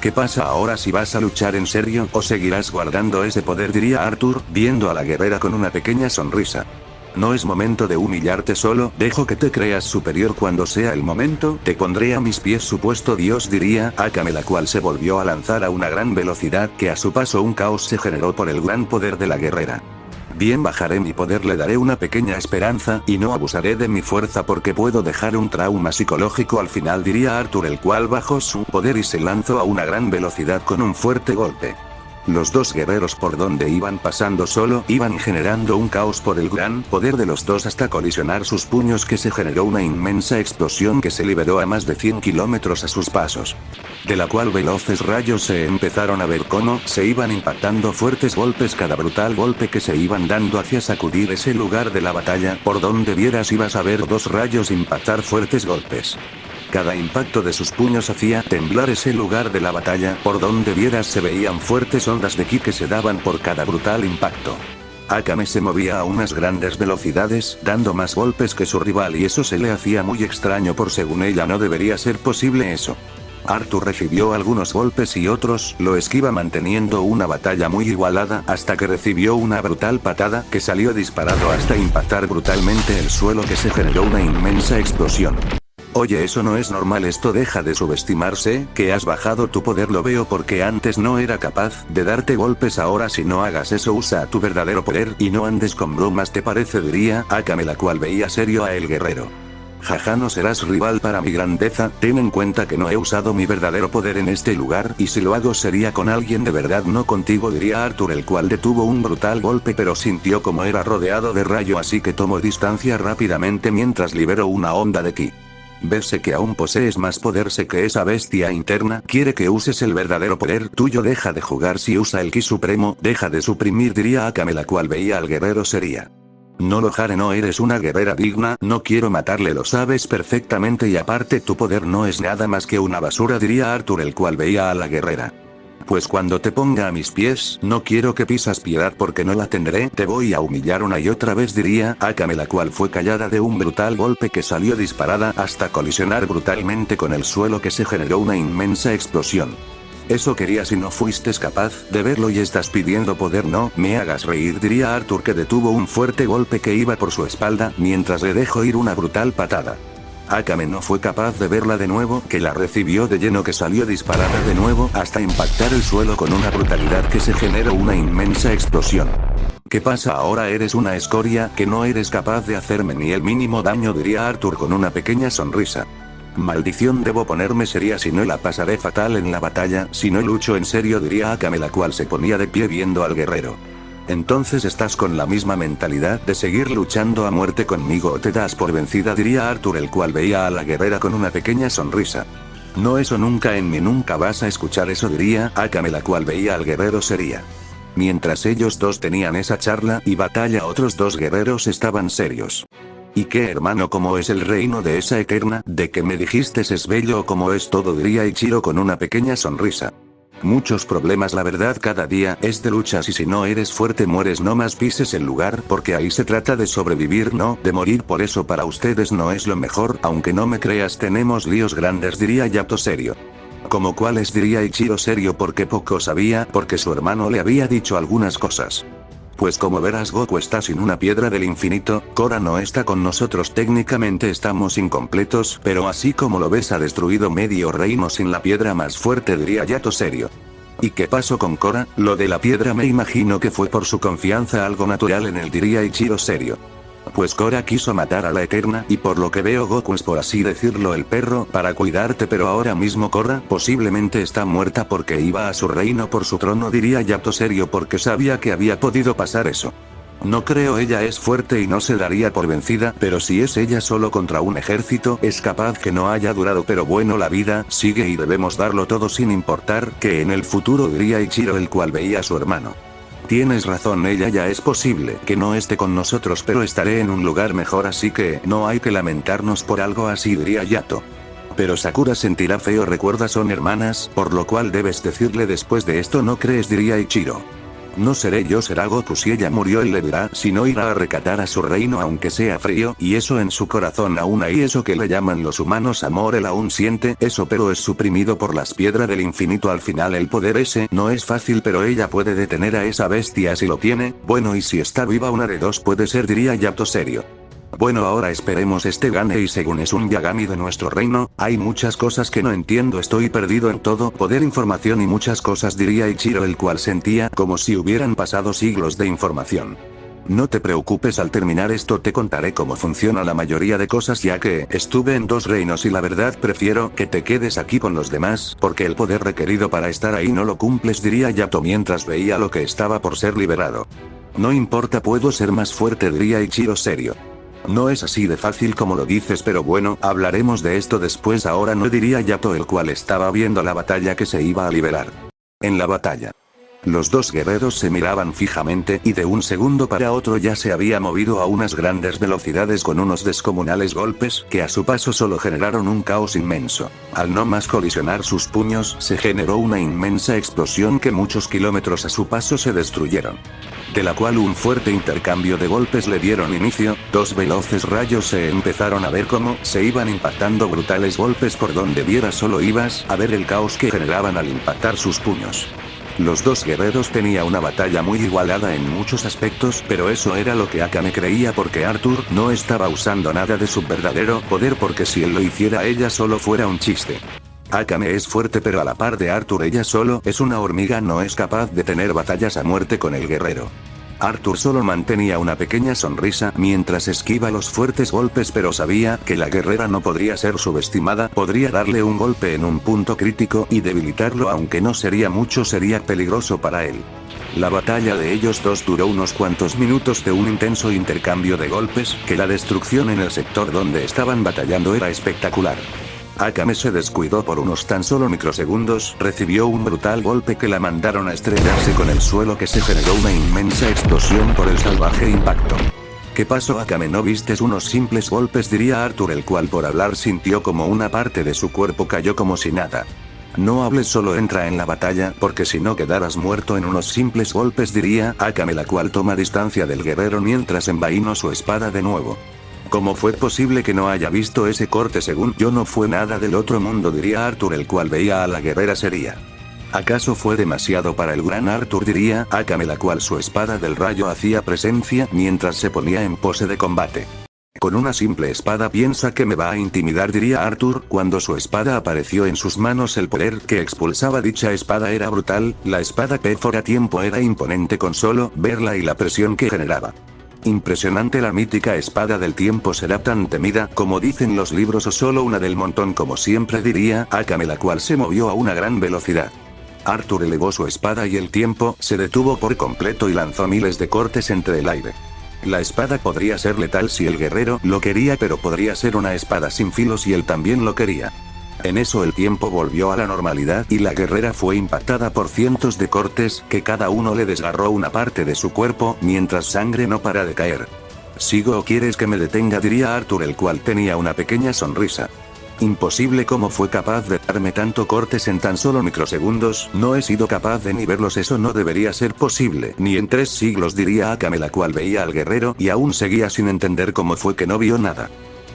¿Qué pasa ahora? ¿Si vas a luchar en serio o seguirás guardando ese poder?, diría Arthur, viendo a la guerrera con una pequeña sonrisa. No es momento de humillarte, solo dejo que te creas superior. Cuando sea el momento, te pondré a mis pies, supuesto Dios, diría Akame, la cual se volvió a lanzar a una gran velocidad que a su paso un caos se generó por el gran poder de la guerrera. Bien, bajaré mi poder, le daré una pequeña esperanza, y no abusaré de mi fuerza porque puedo dejar un trauma psicológico al final, diría Arthur, el cual bajó su poder y se lanzó a una gran velocidad con un fuerte golpe. Los 2 guerreros por donde iban pasando solo iban generando un caos por el gran poder de los 2 hasta colisionar sus puños, que se generó una inmensa explosión que se liberó a más de 100 kilómetros a sus pasos. De la cual veloces rayos se empezaron a ver cómo se iban impactando fuertes golpes, cada brutal golpe que se iban dando hacia sacudir ese lugar de la batalla, por donde vieras ibas a ver 2 rayos impactar fuertes golpes. Cada impacto de sus puños hacía temblar ese lugar de la batalla, por donde vieras se veían fuertes ondas de ki que se daban por cada brutal impacto. Akame se movía a unas grandes velocidades, dando más golpes que su rival, y eso se le hacía muy extraño, por según ella no debería ser posible eso. Arthur recibió algunos golpes y otros lo esquiva, manteniendo una batalla muy igualada hasta que recibió una brutal patada que salió disparado hasta impactar brutalmente el suelo, que se generó una inmensa explosión. Oye, eso no es normal, esto deja de subestimarse, que has bajado tu poder, lo veo porque antes no era capaz de darte golpes, ahora si no hagas eso usa tu verdadero poder y no andes con bromas, ¿te parece?, diría Akame, la cual veía serio a el guerrero. Jaja, no serás rival para mi grandeza, ten en cuenta que no he usado mi verdadero poder en este lugar, y si lo hago sería con alguien de verdad, no contigo, diría Arthur, el cual detuvo un brutal golpe pero sintió como era rodeado de rayo, así que tomó distancia rápidamente mientras liberó una onda de ki. Verse que aún posees más poder, sé que esa bestia interna quiere que uses el verdadero poder tuyo, deja de jugar, si usa el ki supremo, deja de suprimir, diría Akame, la cual veía al guerrero seria. No lo haré, no eres una guerrera digna, no quiero matarle, lo sabes perfectamente, y aparte tu poder no es nada más que una basura, diría Arthur, el cual veía a la guerrera. Pues cuando te ponga a mis pies, no quiero que pisas piedad porque no la tendré, te voy a humillar una y otra vez, diría Akame, la cual fue callada de un brutal golpe que salió disparada hasta colisionar brutalmente con el suelo, que se generó una inmensa explosión. Eso querías y no fuiste capaz de verlo y estás pidiendo poder, no me hagas reír, diría Arthur, que detuvo un fuerte golpe que iba por su espalda mientras le dejó ir una brutal patada. Akame no fue capaz de verla de nuevo, que la recibió de lleno, que salió disparada de nuevo hasta impactar el suelo con una brutalidad que se generó una inmensa explosión. ¿Qué pasa ahora? Eres una escoria que no eres capaz de hacerme ni el mínimo daño, diría Arthur con una pequeña sonrisa. Maldición, debo ponerme seria, si no la pasaré fatal en la batalla, si no lucho en serio, diría Akame, la cual se ponía de pie viendo al guerrero. Entonces estás con la misma mentalidad de seguir luchando a muerte conmigo o te das por vencida, diría Arthur, el cual veía a la guerrera con una pequeña sonrisa. No, eso nunca en mí, nunca vas a escuchar eso, diría Akame, la cual veía al guerrero seria. Mientras ellos dos tenían esa charla y batalla, otros 2 guerreros estaban serios. ¿Y qué, hermano, cómo es el reino de esa eterna, de que me dijiste es bello o cómo es todo?, diría Ichiro con una pequeña sonrisa. Muchos problemas, la verdad, cada día es de luchas y si no eres fuerte mueres, no más pises el lugar porque ahí se trata de sobrevivir, no de morir, por eso para ustedes no es lo mejor, aunque no me creas tenemos líos grandes, diría Yato serio. ¿Como cuáles?, diría Ichiro serio porque poco sabía, porque su hermano le había dicho algunas cosas. Pues como verás, Goku está sin una piedra del infinito, Korra no está con nosotros, técnicamente estamos incompletos, pero así como lo ves ha destruido medio reino sin la piedra más fuerte, diría Yato serio. ¿Y qué pasó con Korra? Lo de la piedra me imagino que fue por su confianza, algo natural en él, diría Ichiro serio. Pues Korra quiso matar a la Eterna, y por lo que veo Goku es, por así decirlo, el perro para cuidarte, pero ahora mismo Korra posiblemente está muerta porque iba a su reino por su trono, diría Yato serio, porque sabía que había podido pasar eso. No creo, ella es fuerte y no se daría por vencida, pero si es ella solo contra un ejército, es capaz que no haya durado, pero bueno, la vida sigue y debemos darlo todo sin importar que en el futuro, diría Ichiro, el cual veía a su hermano. Tienes razón, ella ya es posible que no esté con nosotros, pero estaré en un lugar mejor, así que no hay que lamentarnos por algo así, diría Yato. Pero Sakura sentirá feo, recuerda, son hermanas, por lo cual debes decirle después de esto, ¿no crees?, diría Ichiro. No seré yo, será Goku, si ella murió él le dirá, si no irá a rescatar a su reino aunque sea frío, y eso en su corazón aún hay, eso que le llaman los humanos amor, él aún siente eso, pero es suprimido por las piedras del infinito. Al final el poder ese no es fácil, pero ella puede detener a esa bestia si lo tiene, bueno, y si está viva una de dos puede ser, diría Yato serio. Bueno, ahora esperemos este gane, y según es un Yagami de nuestro reino, hay muchas cosas que no entiendo, estoy perdido en todo, poder, información y muchas cosas, diría Ichiro, el cual sentía como si hubieran pasado siglos de información. No te preocupes, al terminar esto te contaré cómo funciona la mayoría de cosas, ya que estuve en dos reinos y la verdad prefiero que te quedes aquí con los demás, porque el poder requerido para estar ahí no lo cumples, diría Yato mientras veía lo que estaba por ser liberado. No importa, puedo ser más fuerte, diría Ichiro serio. No es así de fácil como lo dices, pero bueno, hablaremos de esto después, ahora no, diría Yato, el cual estaba viendo la batalla que se iba a liberar. En la batalla, los dos guerreros se miraban fijamente y de un segundo para otro ya se había movido a unas grandes velocidades con unos descomunales golpes que a su paso solo generaron un caos inmenso. Al no más colisionar sus puños, se generó una inmensa explosión que muchos kilómetros a su paso se destruyeron, de la cual un fuerte intercambio de golpes le dieron inicio. Dos veloces rayos se empezaron a ver cómo se iban impactando brutales golpes por donde viera, solo ibas a ver el caos que generaban al impactar sus puños. Los dos guerreros tenían una batalla muy igualada en muchos aspectos, pero eso era lo que Akame creía, porque Arthur no estaba usando nada de su verdadero poder, porque si él lo hiciera ella solo fuera un chiste. Akame es fuerte, pero a la par de Arthur ella solo es una hormiga, no es capaz de tener batallas a muerte con el guerrero. Arthur solo mantenía una pequeña sonrisa mientras esquiva los fuertes golpes, pero sabía que la guerrera no podría ser subestimada, podría darle un golpe en un punto crítico y debilitarlo, aunque no sería mucho, sería peligroso para él. La batalla de ellos dos duró unos cuantos minutos de un intenso intercambio de golpes, que la destrucción en el sector donde estaban batallando era espectacular. Akame se descuidó por unos tan solo microsegundos, recibió un brutal golpe que la mandaron a estrellarse con el suelo, que se generó una inmensa explosión por el salvaje impacto. ¿Qué pasó, Akame? ¿No vistes unos simples golpes?, diría Arthur, el cual por hablar sintió como una parte de su cuerpo cayó como si nada. No hables, solo entra en la batalla, porque si no quedarás muerto en unos simples golpes, diría Akame, la cual toma distancia del guerrero mientras envainó su espada de nuevo. ¿Cómo fue posible que no haya visto ese corte? Según yo no fue nada del otro mundo, diría Arthur, el cual veía a la guerrera seria. ¿Acaso fue demasiado para el gran Arthur?, diría Akame, la cual su espada del rayo hacía presencia mientras se ponía en pose de combate. Con una simple espada piensa que me va a intimidar, diría Arthur. Cuando su espada apareció en sus manos, el poder que expulsaba dicha espada era brutal, la espada pérfora tiempo era imponente con solo verla y la presión que generaba. Impresionante, la mítica espada del tiempo será tan temida como dicen los libros, o solo una del montón, como siempre, diría Akame, la cual se movió a una gran velocidad. Arthur elevó su espada y el tiempo se detuvo por completo y lanzó miles de cortes entre el aire. La espada podría ser letal si el guerrero lo quería, pero podría ser una espada sin filo si él también lo quería. En eso el tiempo volvió a la normalidad y la guerrera fue impactada por cientos de cortes, que cada uno le desgarró una parte de su cuerpo, mientras sangre no para de caer. ¿Sigo o quieres que me detenga?, diría Arthur, el cual tenía una pequeña sonrisa. Imposible, ¿cómo fue capaz de darme tanto cortes en tan solo microsegundos? No he sido capaz de ni verlos, eso no debería ser posible, ni en 3 siglos, diría Akame, la cual veía al guerrero y aún seguía sin entender cómo fue que no vio nada.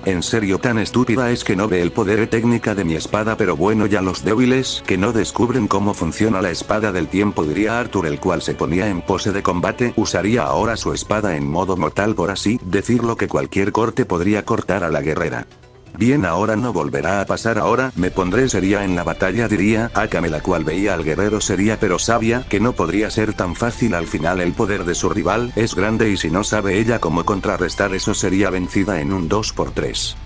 En serio, tan estúpida es que no ve el poder y técnica de mi espada, pero bueno, ya los débiles que no descubren cómo funciona la espada del tiempo, diría Arthur, el cual se ponía en pose de combate, usaría ahora su espada en modo mortal, por así decirlo, que cualquier corte podría cortar a la guerrera. Bien, ahora no volverá a pasar, ahora me pondré seria en la batalla, diría Akame, la cual veía al guerrero seria pero sabía que no podría ser tan fácil. Al final el poder de su rival es grande y si no sabe ella cómo contrarrestar eso sería vencida en un 2×3.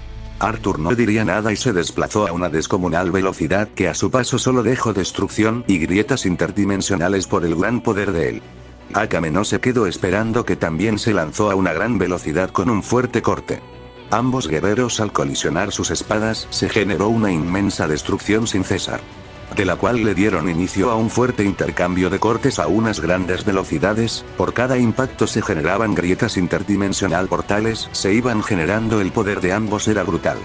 Arthur no diría nada y se desplazó a una descomunal velocidad que a su paso solo dejó destrucción y grietas interdimensionales por el gran poder de él. Akame no se quedó esperando, que también se lanzó a una gran velocidad con un fuerte corte. Ambos guerreros, al colisionar sus espadas, se generó una inmensa destrucción sin cesar, de la cual le dieron inicio a un fuerte intercambio de cortes a unas grandes velocidades. Por cada impacto se generaban grietas interdimensional portales, se iban generando, el poder de ambos era brutal.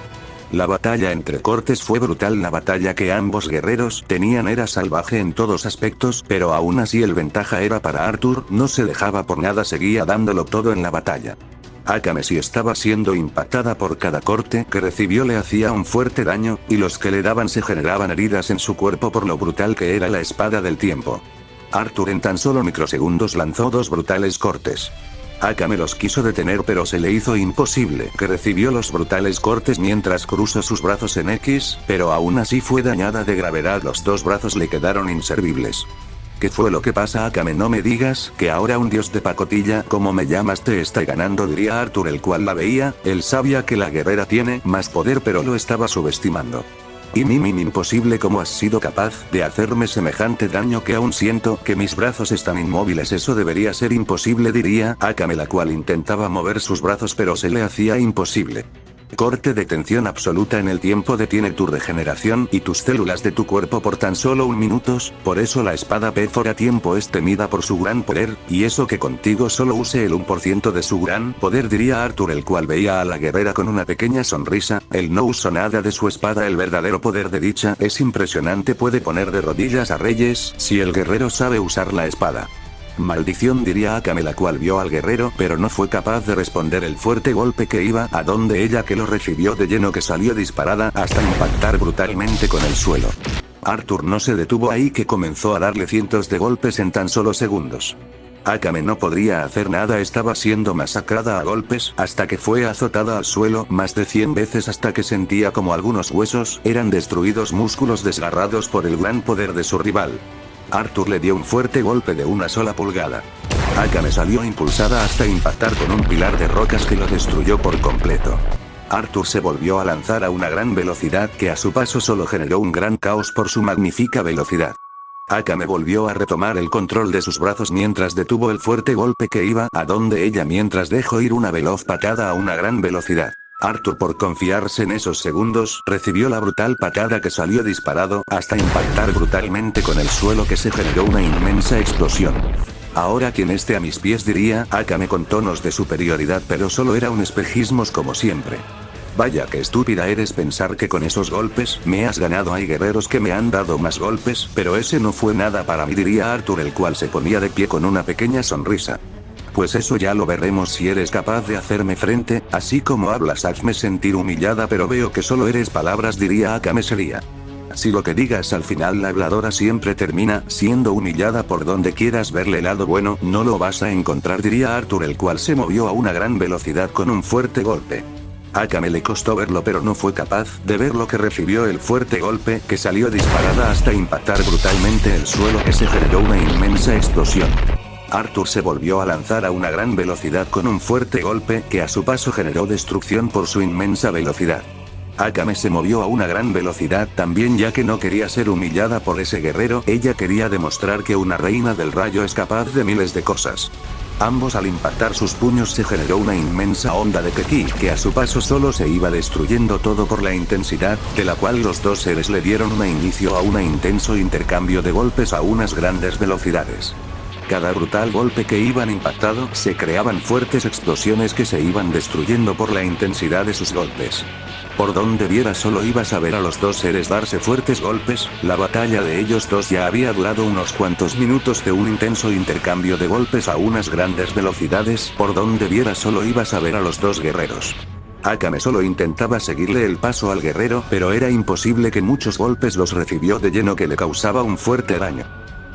La batalla entre cortes fue brutal, la batalla que ambos guerreros tenían era salvaje en todos aspectos, pero aún así el ventaja era para Arthur, no se dejaba por nada, seguía dándolo todo en la batalla. Akame, si estaba siendo impactada por cada corte que recibió, le hacía un fuerte daño, y los que le daban se generaban heridas en su cuerpo por lo brutal que era la espada del tiempo. Arthur en tan solo microsegundos lanzó dos brutales cortes. Akame los quiso detener pero se le hizo imposible, que recibió los brutales cortes mientras cruzó sus brazos en X, pero aún así fue dañada de gravedad, los dos brazos le quedaron inservibles. ¿Qué fue lo que pasa, Akame? No me digas que ahora un dios de pacotilla, como me llamas, te está ganando, diría Arthur, el cual la veía. Él sabía que la guerrera tiene más poder pero lo estaba subestimando. Imposible, ¿cómo has sido capaz de hacerme semejante daño que aún siento que mis brazos están inmóviles? Eso debería ser imposible, diría Akame, la cual intentaba mover sus brazos pero se le hacía imposible. Corte de tensión absoluta en el tiempo, detiene tu regeneración y tus células de tu cuerpo por tan solo 1 minuto, por eso la espada Pethora tiempo es temida por su gran poder, y eso que contigo solo use el 1% de su gran poder, diría Arthur, el cual veía a la guerrera con una pequeña sonrisa. Él no usó nada de su espada, el verdadero poder de dicha es impresionante, puede poner de rodillas a reyes si el guerrero sabe usar la espada. Maldición, diría Akame, la cual vio al guerrero pero no fue capaz de responder el fuerte golpe que iba a donde ella, que lo recibió de lleno, que salió disparada hasta impactar brutalmente con el suelo. Arthur no se detuvo ahí, que comenzó a darle cientos de golpes en tan solo segundos. Akame no podría hacer nada, estaba siendo masacrada a golpes hasta que fue azotada al suelo más de 100 veces hasta que sentía como algunos huesos eran destruidos, músculos desgarrados por el gran poder de su rival. Arthur le dio un fuerte golpe de 1 sola pulgada. Akame salió impulsada hasta impactar con un pilar de rocas que lo destruyó por completo. Arthur se volvió a lanzar a una gran velocidad que a su paso solo generó un gran caos por su magnífica velocidad. Akame volvió a retomar el control de sus brazos mientras detuvo el fuerte golpe que iba a donde ella, mientras dejó ir una veloz patada a una gran velocidad. Arthur, por confiarse en esos segundos, recibió la brutal patada que salió disparado hasta impactar brutalmente con el suelo, que se generó una inmensa explosión. Ahora quien esté a mis pies, diría Akame con tonos de superioridad, pero solo era un espejismo como siempre. Vaya que estúpida eres pensar que con esos golpes me has ganado. Hay guerreros que me han dado más golpes, pero ese no fue nada para mí, diría Arthur, el cual se ponía de pie con una pequeña sonrisa. Pues eso ya lo veremos si eres capaz de hacerme frente, así como hablas hazme sentir humillada, pero veo que solo eres palabras, diría Akame seria. Si lo que digas al final la habladora siempre termina siendo humillada, por donde quieras verle el lado bueno, no lo vas a encontrar, diría Arthur, el cual se movió a una gran velocidad con un fuerte golpe. Akame le costó verlo pero no fue capaz de ver lo que recibió el fuerte golpe que salió disparada hasta impactar brutalmente el suelo, que se generó una inmensa explosión. Arthur se volvió a lanzar a una gran velocidad con un fuerte golpe que a su paso generó destrucción por su inmensa velocidad. Akame se movió a una gran velocidad también, ya que no quería ser humillada por ese guerrero, ella quería demostrar que una reina del rayo es capaz de miles de cosas. Ambos, al impactar sus puños, se generó una inmensa onda de ki que a su paso solo se iba destruyendo todo por la intensidad de la cual los dos seres le dieron inicio a un intenso intercambio de golpes a unas grandes velocidades. Cada brutal golpe que iban impactado, se creaban fuertes explosiones que se iban destruyendo por la intensidad de sus golpes. Por donde viera solo ibas a ver a los dos seres darse fuertes golpes. La batalla de ellos dos ya había durado unos cuantos minutos de un intenso intercambio de golpes a unas grandes velocidades. Por donde viera solo ibas a ver a los dos guerreros. Akame solo intentaba seguirle el paso al guerrero, pero era imposible, que muchos golpes los recibió de lleno que le causaba un fuerte daño.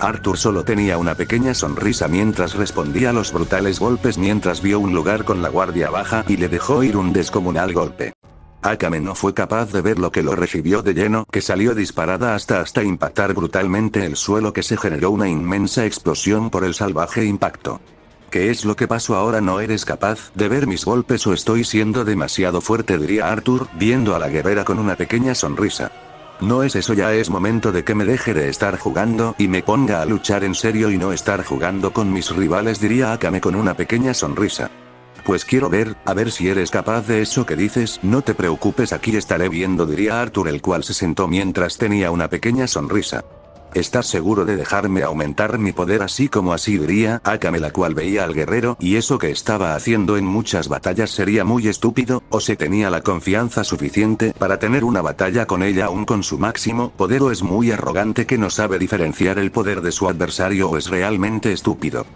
Arthur solo tenía una pequeña sonrisa mientras respondía a los brutales golpes, mientras vio un lugar con la guardia baja y le dejó ir un descomunal golpe. Akame no fue capaz de ver lo que lo recibió de lleno, que salió disparada hasta impactar brutalmente el suelo, que se generó una inmensa explosión por el salvaje impacto. ¿Qué es lo que pasó ahora? ¿No eres capaz de ver mis golpes o estoy siendo demasiado fuerte?, diría Arthur, viendo a la guerrera con una pequeña sonrisa. No es eso, ya es momento de que me deje de estar jugando y me ponga a luchar en serio y no estar jugando con mis rivales, diría Akame con una pequeña sonrisa. Pues quiero ver, a ver si eres capaz de eso que dices. No te preocupes, aquí estaré viendo, diría Arthur, el cual se sentó mientras tenía una pequeña sonrisa. ¿Estás seguro de dejarme aumentar mi poder así como así?, diría Akame, la cual veía al guerrero y eso que estaba haciendo en muchas batallas sería muy estúpido, o se tenía la confianza suficiente para tener una batalla con ella aún con su máximo poder, o es muy arrogante que no sabe diferenciar el poder de su adversario, o es realmente estúpido.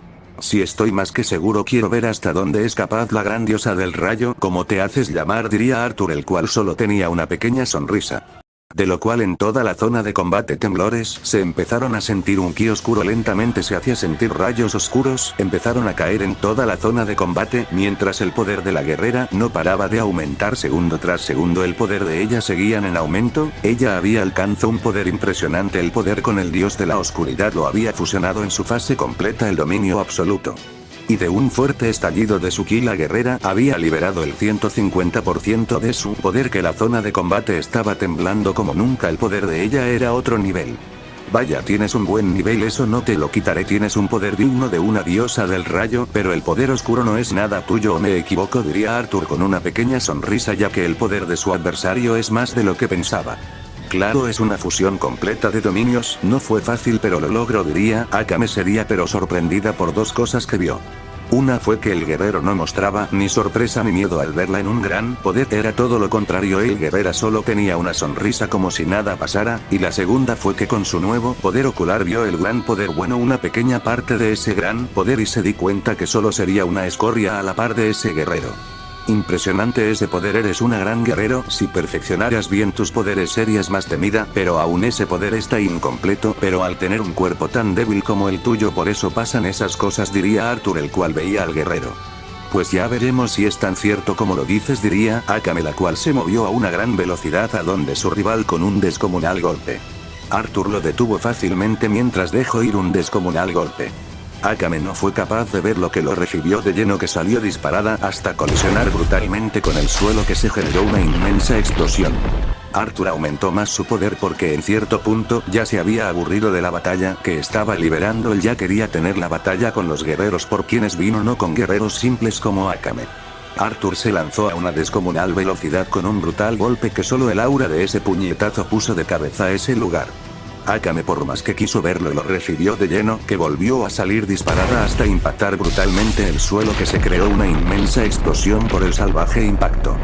Si estoy más que seguro, quiero ver hasta dónde es capaz la gran diosa del rayo, como te haces llamar, diría Arthur, el cual solo tenía una pequeña sonrisa. De lo cual en toda la zona de combate temblores se empezaron a sentir, un ki oscuro lentamente se hacía sentir, rayos oscuros empezaron a caer en toda la zona de combate, mientras el poder de la guerrera no paraba de aumentar segundo tras segundo. El poder de ella seguían en aumento, ella había alcanzado un poder impresionante, el poder con el dios de la oscuridad lo había fusionado en su fase completa, el dominio absoluto. Y de un fuerte estallido de su ki, la guerrera había liberado el 150% de su poder, que la zona de combate estaba temblando como nunca. El poder de ella era otro nivel. Vaya, tienes un buen nivel, eso no te lo quitaré, tienes un poder digno de una diosa del rayo, pero el poder oscuro no es nada tuyo, ¿o me equivoco?, diría Arthur con una pequeña sonrisa, ya que el poder de su adversario es más de lo que pensaba. Claro, es una fusión completa de dominios, no fue fácil pero lo logró, diría Akame seria pero sorprendida por dos cosas que vio. Una fue que el guerrero no mostraba ni sorpresa ni miedo al verla en un gran poder, era todo lo contrario, el guerrero solo tenía una sonrisa como si nada pasara, y la segunda fue que con su nuevo poder ocular vio el gran poder, bueno, una pequeña parte de ese gran poder, y se di cuenta que solo sería una escoria a la par de ese guerrero. Impresionante ese poder, eres una gran guerrero, si perfeccionaras bien tus poderes serías más temida, pero aún ese poder está incompleto, pero al tener un cuerpo tan débil como el tuyo por eso pasan esas cosas, diría Arthur, el cual veía al guerrero. Pues ya veremos si es tan cierto como lo dices, diría Akame, la cual se movió a una gran velocidad a donde su rival con un descomunal golpe. Arthur lo detuvo fácilmente mientras dejó ir un descomunal golpe. Akame no fue capaz de ver lo que lo recibió de lleno, que salió disparada hasta colisionar brutalmente con el suelo, que se generó una inmensa explosión. Arthur aumentó más su poder porque en cierto punto ya se había aburrido de la batalla que estaba liberando, él ya quería tener la batalla con los guerreros por quienes vino, no con guerreros simples como Akame. Arthur se lanzó a una descomunal velocidad con un brutal golpe que solo el aura de ese puñetazo puso de cabeza a ese lugar. Akame, por más que quiso verlo, lo recibió de lleno, que volvió a salir disparada hasta impactar brutalmente el suelo, que se creó una inmensa explosión por el salvaje impacto.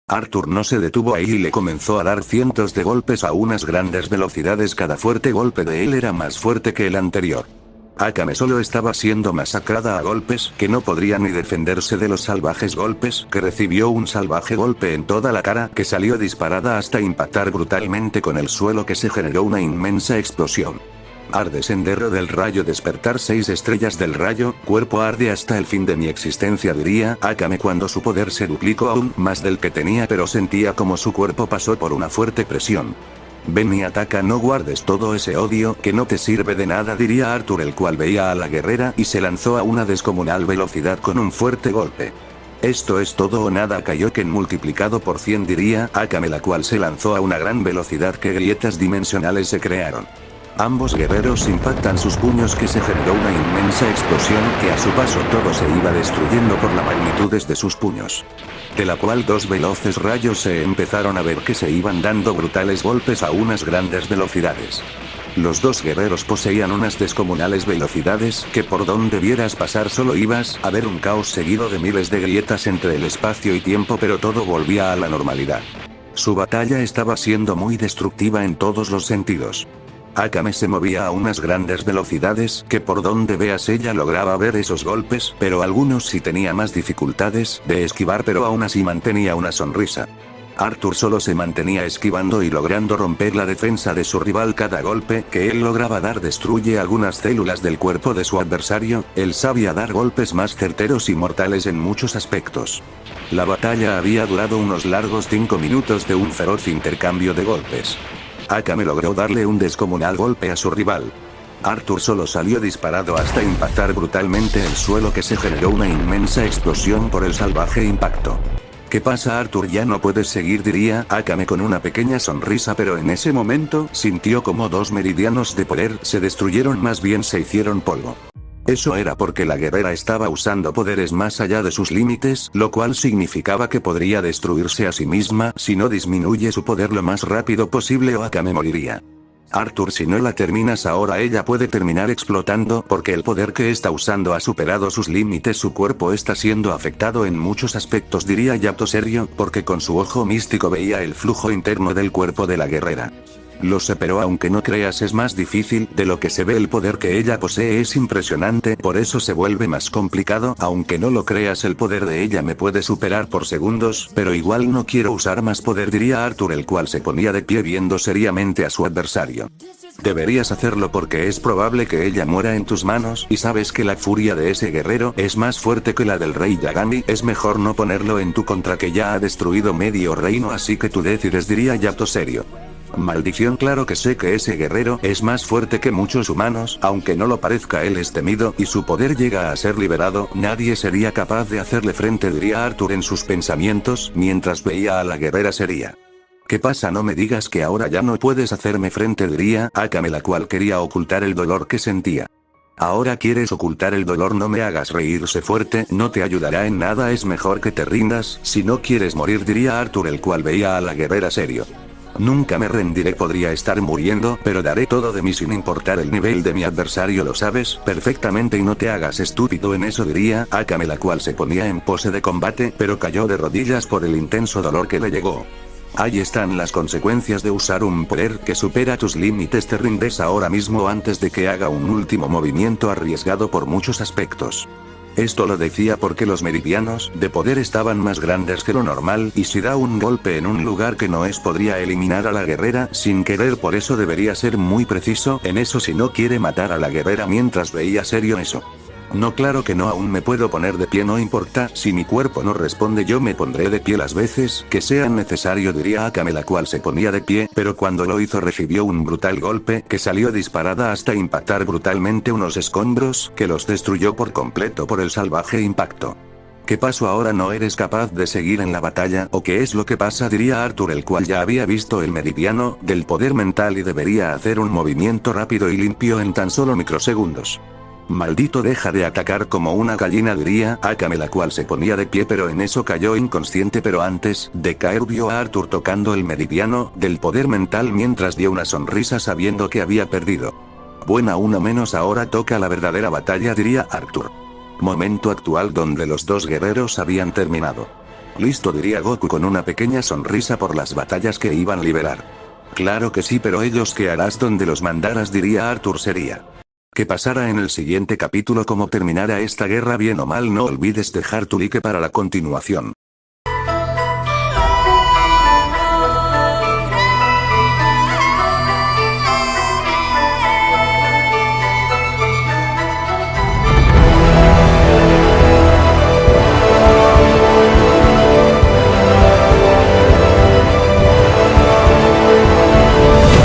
Arthur no se detuvo ahí y le comenzó a dar cientos de golpes a unas grandes velocidades, cada fuerte golpe de él era más fuerte que el anterior. Akame solo estaba siendo masacrada a golpes, que no podría ni defenderse de los salvajes golpes, que recibió un salvaje golpe en toda la cara, que salió disparada hasta impactar brutalmente con el suelo, que se generó una inmensa explosión. Arde sendero del rayo, despertar 6 estrellas del rayo, cuerpo arde hasta el fin de mi existencia, diría Akame cuando su poder se duplicó aún más del que tenía, pero sentía como su cuerpo pasó por una fuerte presión. Ven y ataca, no guardes todo ese odio que no te sirve de nada, diría Arthur, el cual veía a la guerrera y se lanzó a una descomunal velocidad con un fuerte golpe. Esto es todo o nada, Kaioken multiplicado por 100, diría Akame, la cual se lanzó a una gran velocidad que grietas dimensionales se crearon. Ambos guerreros impactan sus puños, que se generó una inmensa explosión, que a su paso todo se iba destruyendo por la magnitudes de sus puños. De la cual dos veloces rayos se empezaron a ver que se iban dando brutales golpes a unas grandes velocidades. Los dos guerreros poseían unas descomunales velocidades, que por donde vieras pasar solo ibas a ver un caos seguido de miles de grietas entre el espacio y tiempo, pero todo volvía a la normalidad. Su batalla estaba siendo muy destructiva en todos los sentidos. Akame se movía a unas grandes velocidades que por donde veas ella lograba ver esos golpes, pero algunos sí tenía más dificultades de esquivar, pero aún así mantenía una sonrisa. Arthur solo se mantenía esquivando y logrando romper la defensa de su rival. Cada golpe que él lograba dar destruye algunas células del cuerpo de su adversario. Él sabía dar golpes más certeros y mortales en muchos aspectos. La batalla había durado unos largos 5 minutos de un feroz intercambio de golpes. Akame logró darle un descomunal golpe a su rival. Arthur solo salió disparado hasta impactar brutalmente el suelo, que se generó una inmensa explosión por el salvaje impacto. ¿Qué pasa, Arthur? Ya no puedes seguir, diría Akame con una pequeña sonrisa, pero en ese momento sintió como 2 meridianos de poder se destruyeron, más bien se hicieron polvo. Eso era porque la guerrera estaba usando poderes más allá de sus límites, lo cual significaba que podría destruirse a sí misma si no disminuye su poder lo más rápido posible, o Akame moriría. Arthur, si no la terminas ahora, ella puede terminar explotando porque el poder que está usando ha superado sus límites. Su cuerpo está siendo afectado en muchos aspectos, diría Yato serio, porque con su ojo místico veía el flujo interno del cuerpo de la guerrera. Lo sé, pero aunque no creas, es más difícil de lo que se ve. El poder que ella posee es impresionante, por eso se vuelve más complicado. Aunque no lo creas, el poder de ella me puede superar por segundos, pero igual no quiero usar más poder, diría Arthur, el cual se ponía de pie viendo seriamente a su adversario. Deberías hacerlo porque es probable que ella muera en tus manos, y sabes que la furia de ese guerrero es más fuerte que la del rey Yagami. Es mejor no ponerlo en tu contra, que ya ha destruido medio reino, así que tú decides, diría Yato serio. Maldición, claro que sé que ese guerrero es más fuerte que muchos humanos, aunque no lo parezca. Él es temido y su poder llega a ser liberado. Nadie sería capaz de hacerle frente, diría Arthur en sus pensamientos, mientras veía a la guerrera seria. ¿Qué pasa? No me digas que ahora ya no puedes hacerme frente, diría Akame, la cual quería ocultar el dolor que sentía. Ahora quieres ocultar el dolor, no me hagas reírse fuerte, no te ayudará en nada, es mejor que te rindas si no quieres morir, diría Arthur, el cual veía a la guerrera serio. Nunca me rendiré, podría estar muriendo, pero daré todo de mí sin importar el nivel de mi adversario, lo sabes perfectamente, y no te hagas estúpido en eso, diría Akame, la cual se ponía en pose de combate, pero cayó de rodillas por el intenso dolor que le llegó. Ahí están las consecuencias de usar un poder que supera tus límites. Te rindes ahora mismo antes de que haga un último movimiento arriesgado por muchos aspectos. Esto lo decía porque los meridianos de poder estaban más grandes que lo normal, y si da un golpe en un lugar que no es, podría eliminar a la guerrera sin querer. Por eso debería ser muy preciso en eso si no quiere matar a la guerrera. Mientras veía serio eso. No, claro que no, aún me puedo poner de pie, no importa, si mi cuerpo no responde yo me pondré de pie las veces que sean necesario, diría Akame, la cual se ponía de pie, pero cuando lo hizo recibió un brutal golpe que salió disparada hasta impactar brutalmente unos escombros que los destruyó por completo por el salvaje impacto. ¿Qué pasó ahora? ¿No eres capaz de seguir en la batalla? ¿O qué es lo que pasa?, diría Arthur, el cual ya había visto el meridiano del poder mental y debería hacer un movimiento rápido y limpio en tan solo microsegundos. Maldito, deja de atacar como una gallina, diría Akame, la cual se ponía de pie, pero en eso cayó inconsciente. Pero antes de caer vio a Arthur tocando el meridiano del poder mental mientras dio una sonrisa sabiendo que había perdido. Buena, una menos, ahora toca la verdadera batalla, diría Arthur. Momento actual donde los dos guerreros habían terminado. Listo, diría Goku con una pequeña sonrisa por las batallas que iban a liberar. Claro que sí, pero ellos, ¿qué harás donde los mandaras?, diría Arthur seria. ¿Qué pasará en el siguiente capítulo? ¿Cómo terminará esta guerra? Bien o mal, no olvides dejar tu like para la continuación.